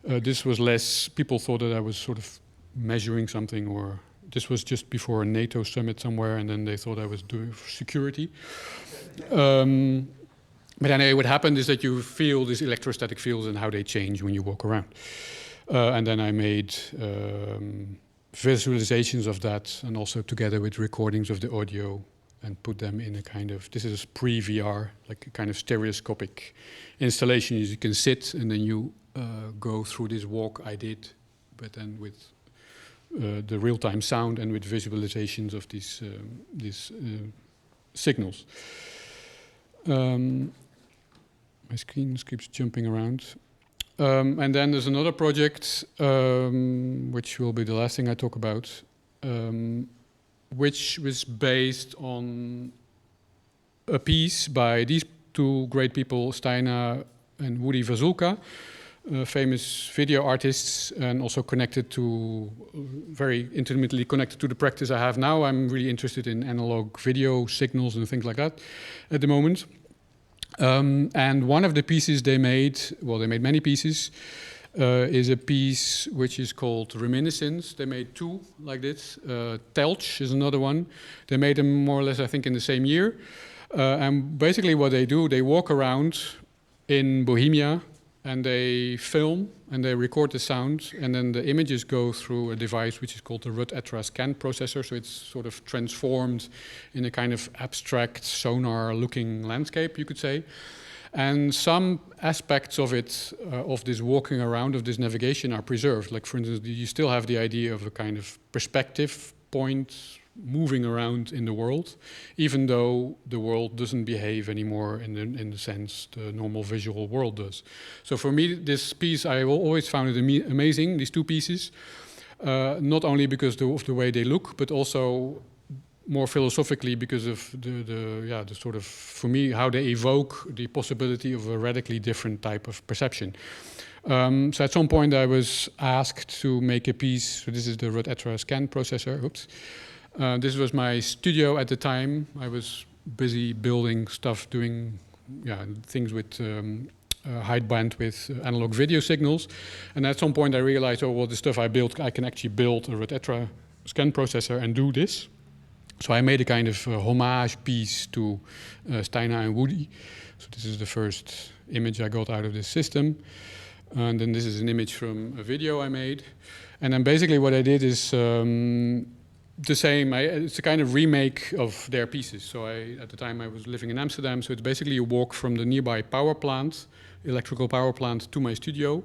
Speaker 2: This was less, people thought that I was sort of measuring something, or this was just before a NATO summit somewhere, and then they thought I was doing security. But anyway, what happened is that you feel these electrostatic fields and how they change when you walk around. And then I made visualizations of that, and also together with recordings of the audio, and put them in a kind of, this is pre-VR, like a kind of stereoscopic installation. You can sit and then you go through this walk I did, but then with the real-time sound and with visualizations of these signals. My screen keeps jumping around. And then there's another project, which will be the last thing I talk about, which was based on a piece by these two great people, Steina and Woody Vazulka, famous video artists, and also connected to, very intimately connected to the practice I have now. I'm really interested in analog video signals and things like that at the moment. And one of the pieces they made, well, they made many pieces, is a piece which is called Reminiscence. They made two like this. Telch is another one. They made them more or less, I think, in the same year. And basically what they do, they walk around in Bohemia and they film and they record the sound, and then the images go through a device which is called the Rut-Etra scan processor. So it's sort of transformed in a kind of abstract sonar-looking landscape, you could say. And some aspects of it, of this walking around, of this navigation, are preserved. Like, for instance, you still have the idea of a kind of perspective point moving around in the world, even though the world doesn't behave anymore in the sense the normal visual world does. So for me, this piece, I always found it amazing, these two pieces, not only because of the way they look, but also more philosophically because of the sort of, for me, how they evoke the possibility of a radically different type of perception. So at some point I was asked to make a piece. So this is the Rut-Etra scan processor. Oops. This was my studio at the time. I was busy building stuff, doing things with high bandwidth analog video signals. And at some point I realized, oh, well, the stuff I built, I can actually build a Rut-Etra scan processor and do this. So I made a kind of homage piece to Steina and Woody. So this is the first image I got out of this system. And then this is an image from a video I made. And then basically what I did is the same. It's a kind of remake of their pieces. So at the time I was living in Amsterdam, so it's basically a walk from the nearby power plant, electrical power plant, to my studio.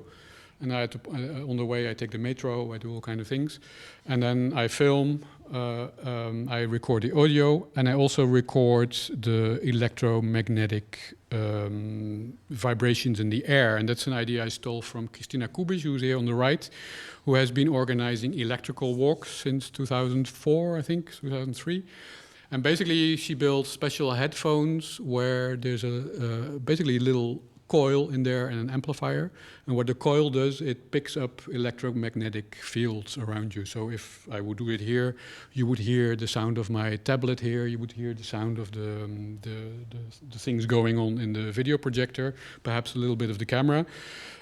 Speaker 2: And I had to, on the way I take the metro, I do all kind of things. And then I film, I record the audio, and I also record the electromagnetic vibrations in the air. And that's an idea I stole from Christina Kubisch, who's here on the right, who has been organizing electrical walks since 2004, I think, 2003. And basically she built special headphones where there's basically a little coil in there and an amplifier. And what the coil does, it picks up electromagnetic fields around you. So if I would do it here, you would hear the sound of my tablet here, you would hear the sound of the things going on in the video projector, perhaps a little bit of the camera.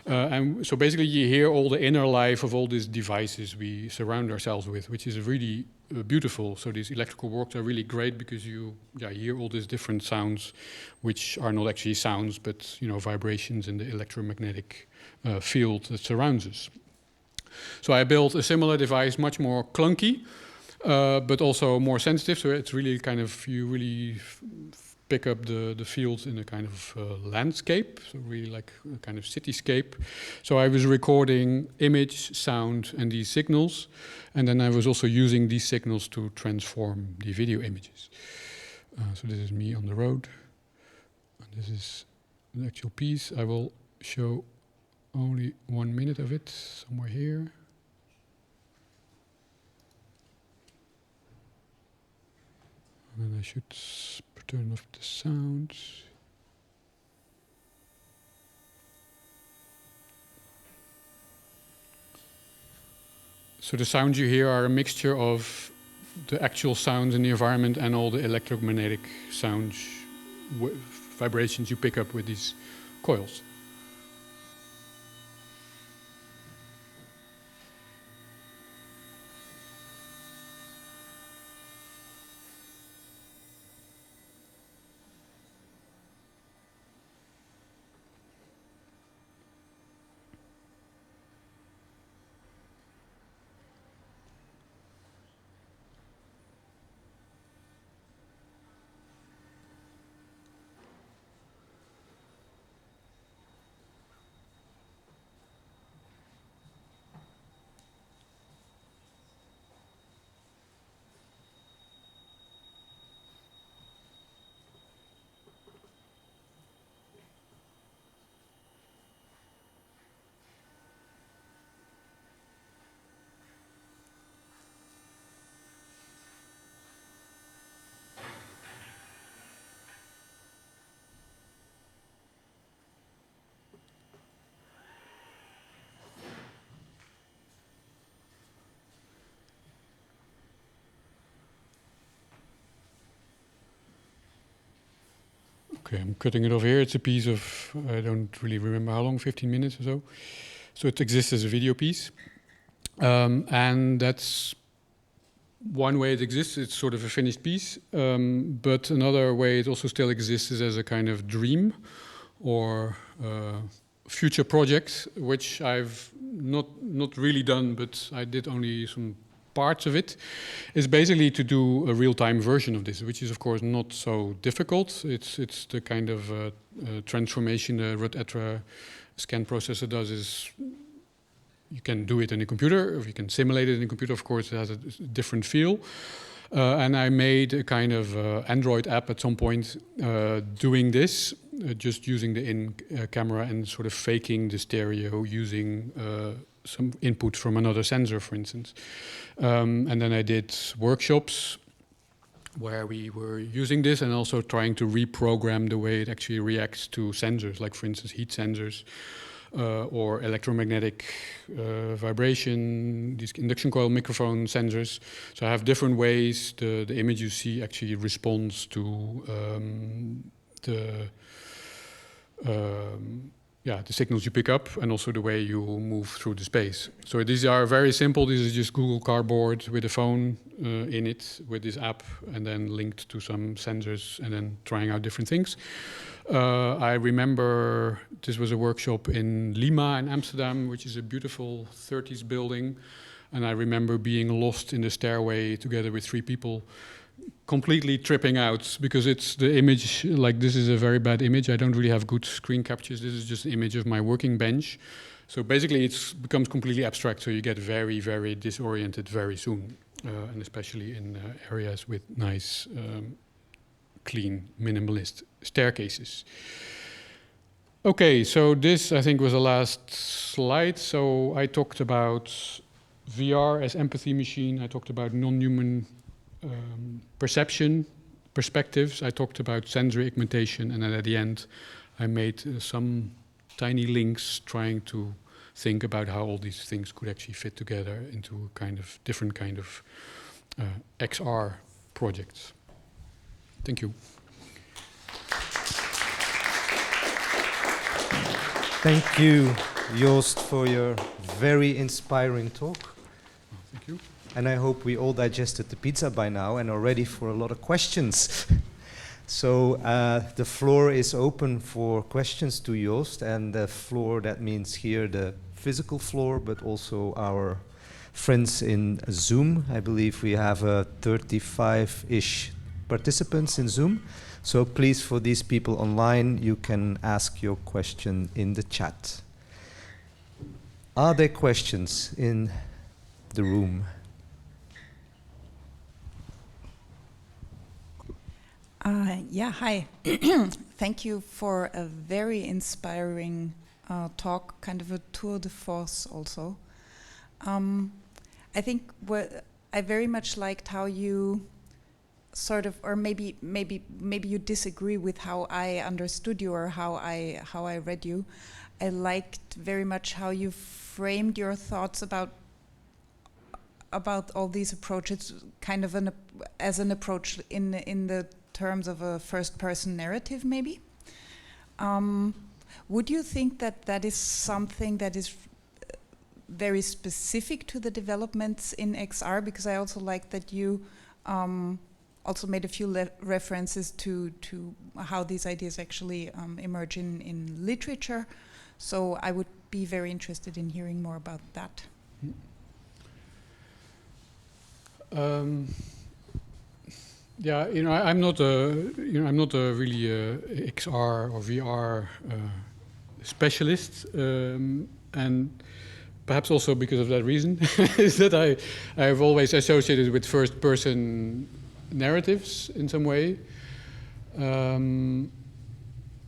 Speaker 2: And so basically you hear all the inner life of all these devices we surround ourselves with, which is really beautiful. So these electrical walks are really great because you hear all these different sounds, which are not actually sounds, but vibrations in the electromagnetic field that surrounds us. So I built a similar device, much more clunky, but also more sensitive. So it's really kind of, you really pick up the fields in a kind of landscape, so really like a kind of cityscape. So I was recording image, sound, and these signals, and then I was also using these signals to transform the video images. So this is me on the road, and this is the actual piece. I will show only 1 minute of it, somewhere here. And then I should turn off the sound. So the sounds you hear are a mixture of the actual sounds in the environment and all the electromagnetic sounds, vibrations you pick up with these coils. Okay, I'm cutting it off here. It's a piece of, I don't really remember how long, 15 minutes or so. So it exists as a video piece. And that's one way it exists. It's sort of a finished piece. But another way it also still exists is as a kind of dream or future project, which I've not really done, but I did only some parts of it, is basically to do a real-time version of this, which is of course not so difficult. It's the kind of transformation the Rut-Etra scan processor does is you can do it in a computer, or you can simulate it in a computer. Of course, it has a different feel. And I made a kind of Android app at some point doing this, just using the in-camera and sort of faking the stereo using some input from another sensor, for instance. And then I did workshops where we were using this and also trying to reprogram the way it actually reacts to sensors, like for instance heat sensors or electromagnetic vibration, these induction coil microphone sensors. So I have different ways the image you see actually responds to the signals you pick up and also the way you move through the space. So these are very simple. This is just Google Cardboard with a phone in it with this app and then linked to some sensors and then trying out different things. I remember this was a workshop in Lima in Amsterdam, which is a beautiful 30s building. And I remember being lost in the stairway together with 3 people, completely tripping out because it's the image, like this is a very bad image. I don't really have good screen captures. This is just an image of my working bench. So basically it becomes completely abstract. So you get very, very disoriented very soon. And especially in areas with nice, clean, minimalist staircases. Okay, so this I think was the last slide. So I talked about VR as empathy machine. I talked about non-human perception, perspectives. I talked about sensory augmentation, and then at the end I made some tiny links trying to think about how all these things could actually fit together into a kind of different kind of XR projects. Thank you.
Speaker 1: Thank you, Joost, for your very inspiring talk.
Speaker 2: Thank you.
Speaker 1: And I hope we all digested the pizza by now and are ready for a lot of questions. So the floor is open for questions to Joost, and the floor, that means here the physical floor, but also our friends in Zoom. I believe we have 35-ish participants in Zoom. So please, for these people online, you can ask your question in the chat. Are there questions in the room?
Speaker 3: Yeah, hi. Thank you for a very inspiring talk, kind of a tour de force also. I think I very much liked how you sort of, or maybe you disagree with how I understood you or how I read you. I liked very much how you framed your thoughts about about all these approaches, kind of as an approach in the terms of a first-person narrative, maybe. Would you think that that is something that is very specific to the developments in XR? Because I also like that you also made a few references to how these ideas actually emerge in literature. So I would be very interested in hearing more about that.
Speaker 2: Yeah, I'm not a really XR or VR specialist, and perhaps also because of that reason is that I've always associated with first-person narratives in some way, and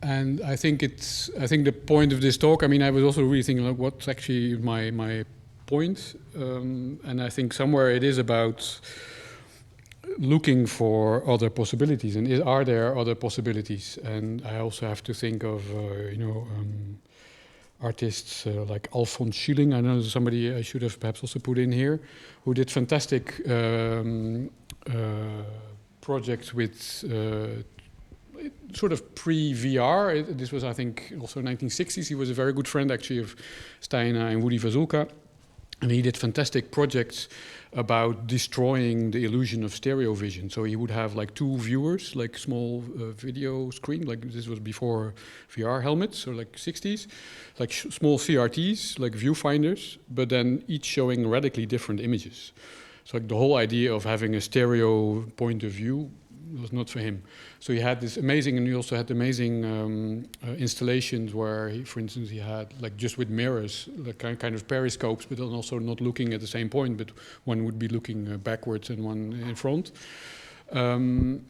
Speaker 2: I think the point of this talk. I mean, I was also really thinking, like, what's actually my point, and I think somewhere it is about looking for other possibilities, and are there other possibilities? And I also have to think of artists like Alfons Schilling. I know somebody I should have perhaps also put in here, who did fantastic projects with sort of pre-VR. This was, I think, also 1960s. He was a very good friend, actually, of Steina and Woody Vazulka. And he did fantastic projects about destroying the illusion of stereo vision. So he would have like two viewers, like small video screen, like this was before VR helmets, or like 60s, like small CRTs, like viewfinders, but then each showing radically different images. So like the whole idea of having a stereo point of view was not for him. So he had this amazing, and he also had amazing installations where, for instance, he had like just with mirrors, like kind of periscopes, but then also not looking at the same point, but one would be looking backwards and one in front. So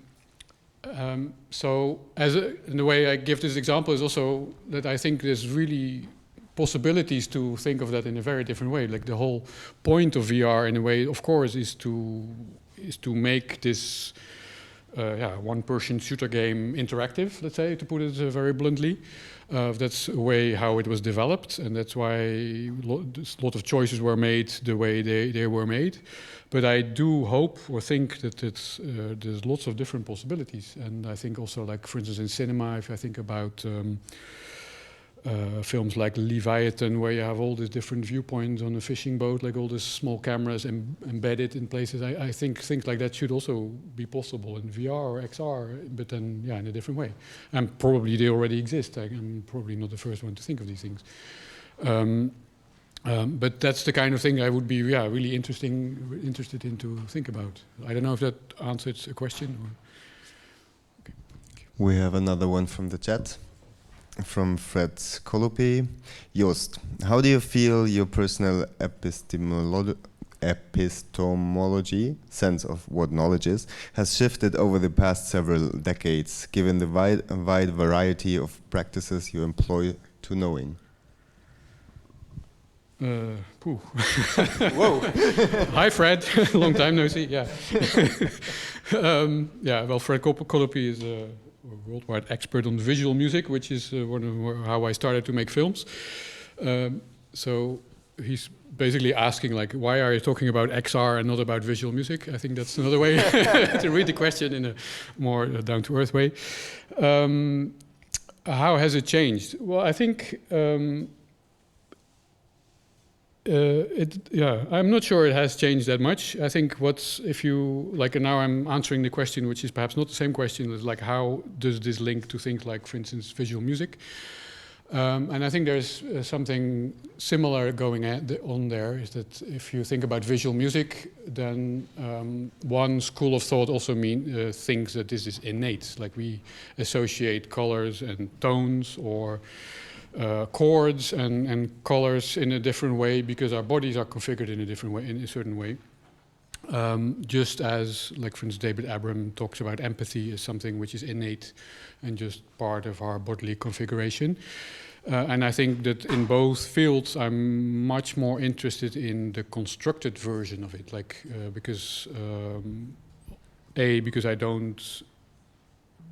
Speaker 2: and the way I give this example is also that I think there's really possibilities to think of that in a very different way. Like the whole point of VR, in a way, of course, is to make this one-person shooter game interactive, let's say, to put it very bluntly. That's the way how it was developed, and that's why a lot of choices were made the way they were made. But I do hope or think that there's lots of different possibilities. And I think also, like, for instance, in cinema, if I think about films like Leviathan, where you have all these different viewpoints on a fishing boat, like all these small cameras embedded in places. I think things like that should also be possible in VR or XR, but then, yeah, in a different way. And probably they already exist. I'm probably not the first one to think of these things. But that's the kind of thing I would be, really interested in to think about. I don't know if that answers a question. Or... Okay.
Speaker 4: We have another one from the chat. From Fred Colopi. Joost, how do you feel your personal epistemology, sense of what knowledge is, has shifted over the past several decades, given the wide variety of practices you employ to knowing?
Speaker 2: Whoa. Hi, Fred. Long time no see. Yeah. Well, Fred Colopi is a worldwide expert on visual music, which is how I started to make films. So he's basically asking, like, why are you talking about XR and not about visual music? I think that's another way to read the question in a more down-to-earth way. How has it changed? Well, I think I'm not sure it has changed that much. I think and now I'm answering the question, which is perhaps not the same question, is like, how does this link to things like, for instance, visual music? And I think there's something similar going on there, is that if you think about visual music, then one school of thought also thinks that this is innate, like we associate colors and tones or chords and colors in a different way because our bodies are configured in a different way, in a certain way. Just as, like, for instance, David Abram talks about empathy as something which is innate and just part of our bodily configuration. And I think that in both fields, I'm much more interested in the constructed version of it, because I don't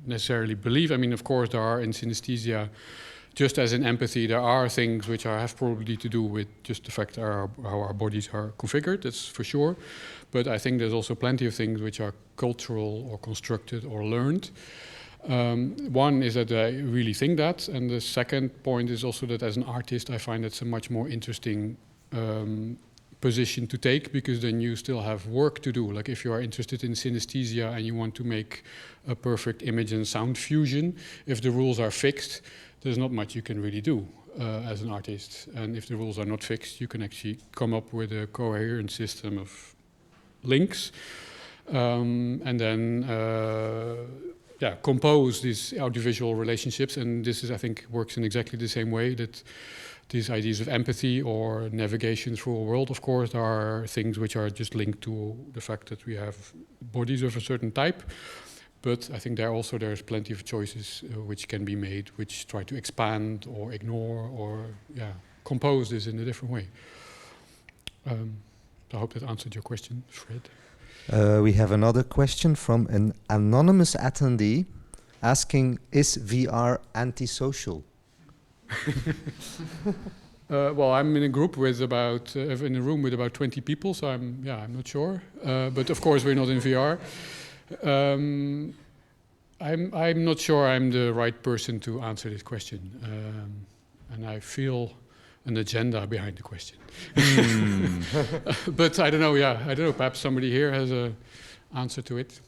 Speaker 2: necessarily believe. I mean, of course, there are in synesthesia just as in empathy, there are things which have probably to do with just the fact how our bodies are configured, that's for sure. But I think there's also plenty of things which are cultural or constructed or learned. One is that I really think that, and the second point is also that as an artist I find it's a much more interesting position to take, because then you still have work to do. Like if you are interested in synesthesia and you want to make a perfect image and sound fusion, if the rules are fixed, there's not much you can really do as an artist. And if the rules are not fixed, you can actually come up with a coherent system of links and then compose these audiovisual relationships. And this is, I think, works in exactly the same way that these ideas of empathy or navigation through a world, of course, are things which are just linked to the fact that we have bodies of a certain type. But I think there's plenty of choices which can be made, which try to expand or ignore or compose this in a different way. I hope that answered your question, Fred.
Speaker 1: We have another question from an anonymous attendee asking, is VR antisocial?
Speaker 2: Well, I'm in a group with in a room with about 20 people, so I'm not sure. But of course, we're not in VR. I'm not sure I'm the right person to answer this question, and I feel an agenda behind the question. But I don't know. I don't know. Perhaps somebody here has an answer to it.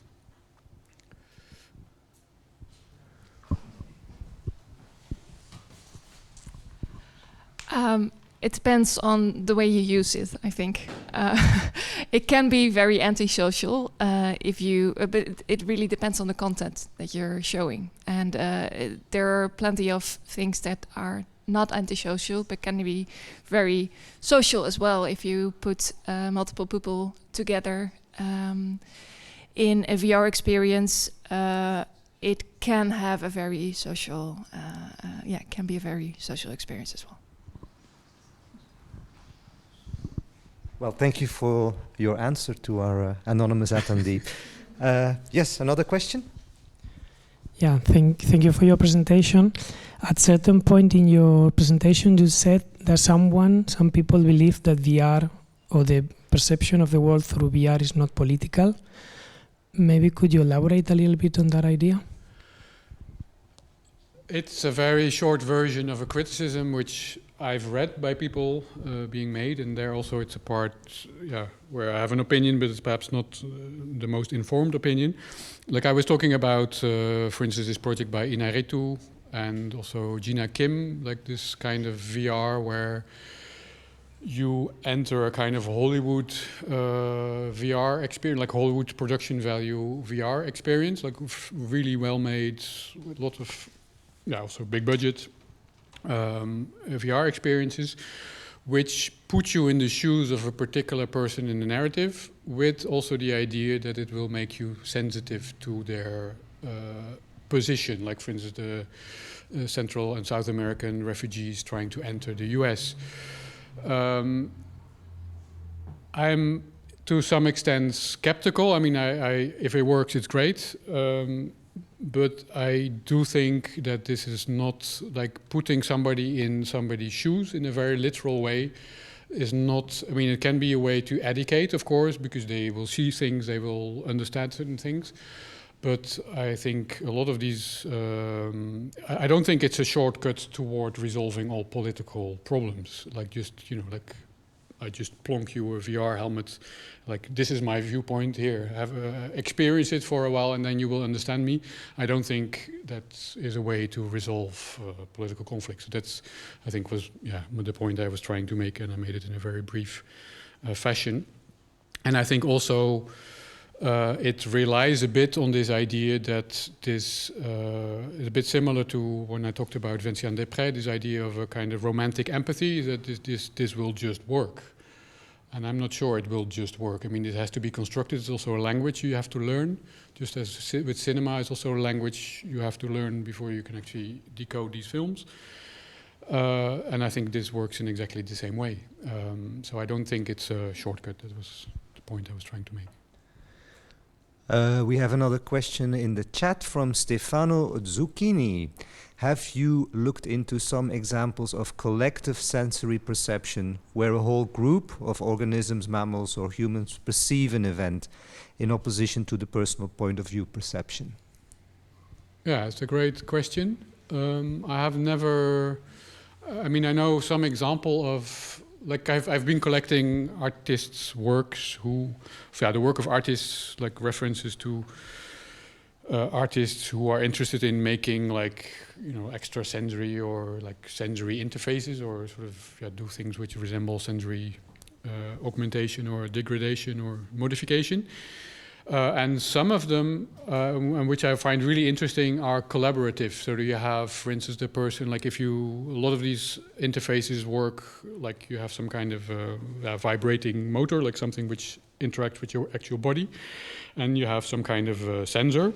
Speaker 5: It depends on the way you use it, I think. It can be very antisocial but it really depends on the content that you're showing. And there are plenty of things that are not antisocial, but can be very social as well. If you put multiple people together in a VR experience, it can have a very social, can be a very social experience as well.
Speaker 1: Well, thank you for your answer to our anonymous attendee. Yes, another question?
Speaker 6: Yeah, thank you for your presentation. At certain point in your presentation, you said that some people believe that VR or the perception of the world through VR is not political. Maybe could you elaborate a little bit on that idea?
Speaker 2: It's a very short version of a criticism which I've read by people being made, and there also it's a part where I have an opinion, but it's perhaps not the most informed opinion. Like I was talking about, for instance, this project by Inaritu and also Gina Kim, like this kind of VR where you enter a kind of Hollywood VR experience, like Hollywood production value VR experience, like really well made, with lots of also big budget VR experiences, which put you in the shoes of a particular person in the narrative, with also the idea that it will make you sensitive to their position, like for instance the Central and South American refugees trying to enter the US. I'm to some extent skeptical. I mean, if it works, it's great. But I do think that this is not like putting somebody in somebody's shoes in a very literal way is not, I mean, it can be a way to educate, of course, because they will see things, they will understand certain things. But I think a lot of these, I don't think it's a shortcut toward resolving all political problems. Like just, like I just plonk you a VR helmet, like this is my viewpoint here, have experience it for a while and then you will understand me. I don't think that is a way to resolve political conflicts. That's, I think, was the point I was trying to make, and I made it in a very brief fashion. And I think also it relies a bit on this idea that this is a bit similar to when I talked about Vincent Després, this idea of a kind of romantic empathy, that this will just work. And I'm not sure it will just work. I mean, it has to be constructed. It's also a language you have to learn. Just as with cinema, it's also a language you have to learn before you can actually decode these films. And I think this works in exactly the same way. So I don't think it's a shortcut. That was the point I was trying to make.
Speaker 1: We have another question in the chat from Stefano Zucchini. Have you looked into some examples of collective sensory perception where a whole group of organisms, mammals or humans perceive an event in opposition to the personal point of view perception?
Speaker 2: Yeah, it's a great question. I have never, I mean, I know some example of, like I've been collecting artists' works who, yeah, the work of artists, like references to artists who are interested in making like, you know, extrasensory or like sensory interfaces or sort of do things which resemble sensory augmentation or degradation or modification. And some of them, which I find really interesting, are collaborative. So you have, for instance, the person, like if you, a lot of these interfaces work, like you have some kind of vibrating motor, like something which interacts with your actual body. And you have some kind of sensor,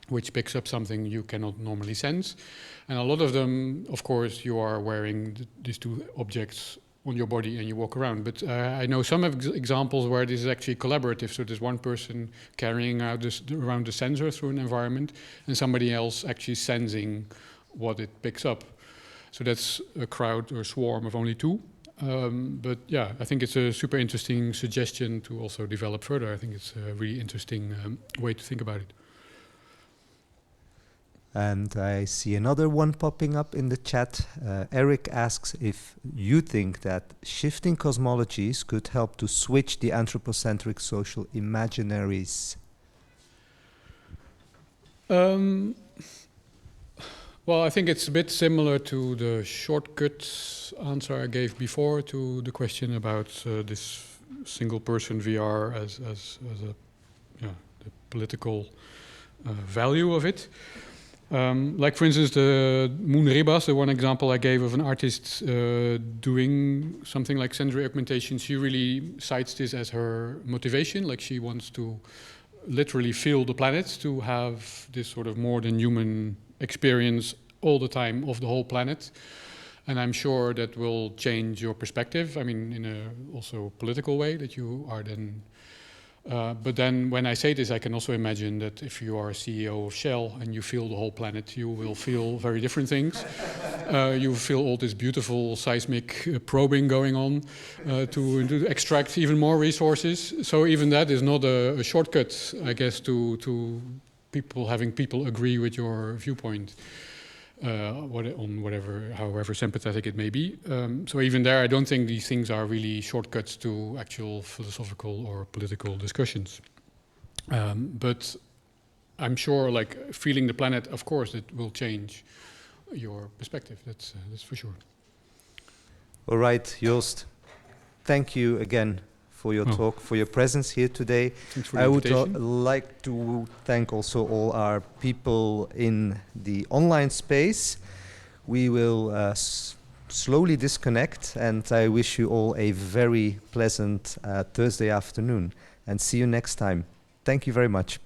Speaker 2: which picks up something you cannot normally sense. And a lot of them, of course, you are wearing these two objects on your body and you walk around. But I know some examples where this is actually collaborative. So there's one person carrying out around the sensor through an environment and somebody else actually sensing what it picks up. So that's a crowd or swarm of only two. But yeah, I think it's a super interesting suggestion to also develop further. I think it's a really interesting way to think about it.
Speaker 1: And I see another one popping up in the chat. Eric asks if you think that shifting cosmologies could help to switch the anthropocentric social imaginaries.
Speaker 2: Well, I think it's a bit similar to the shortcut answer I gave before to the question about this single-person VR as a the political value of it. Like, for instance, the Moon Ribas, the one example I gave of an artist doing something like sensory augmentation, she really cites this as her motivation. Like, she wants to literally feel the planet, to have this sort of more than human experience all the time of the whole planet. And I'm sure that will change your perspective. I mean, in a also political way, that you are then... but then when I say this, I can also imagine that if you are a CEO of Shell and you feel the whole planet, you will feel very different things. You feel all this beautiful seismic probing going on to extract even more resources. So even that is not a shortcut, I guess, to people having people agree with your viewpoint. On whatever, however sympathetic it may be. So even there, I don't think these things are really shortcuts to actual philosophical or political discussions. But I'm sure, like, feeling the planet, of course, it will change your perspective. That's for sure.
Speaker 1: All right, Joost, thank you again for your talk, for your presence here today.
Speaker 2: Thanks for the
Speaker 1: I would
Speaker 2: invitation.
Speaker 1: like to thank also all our people in the online space. We will slowly disconnect, and I wish you all a very pleasant Thursday afternoon, and see you next time. Thank you very much.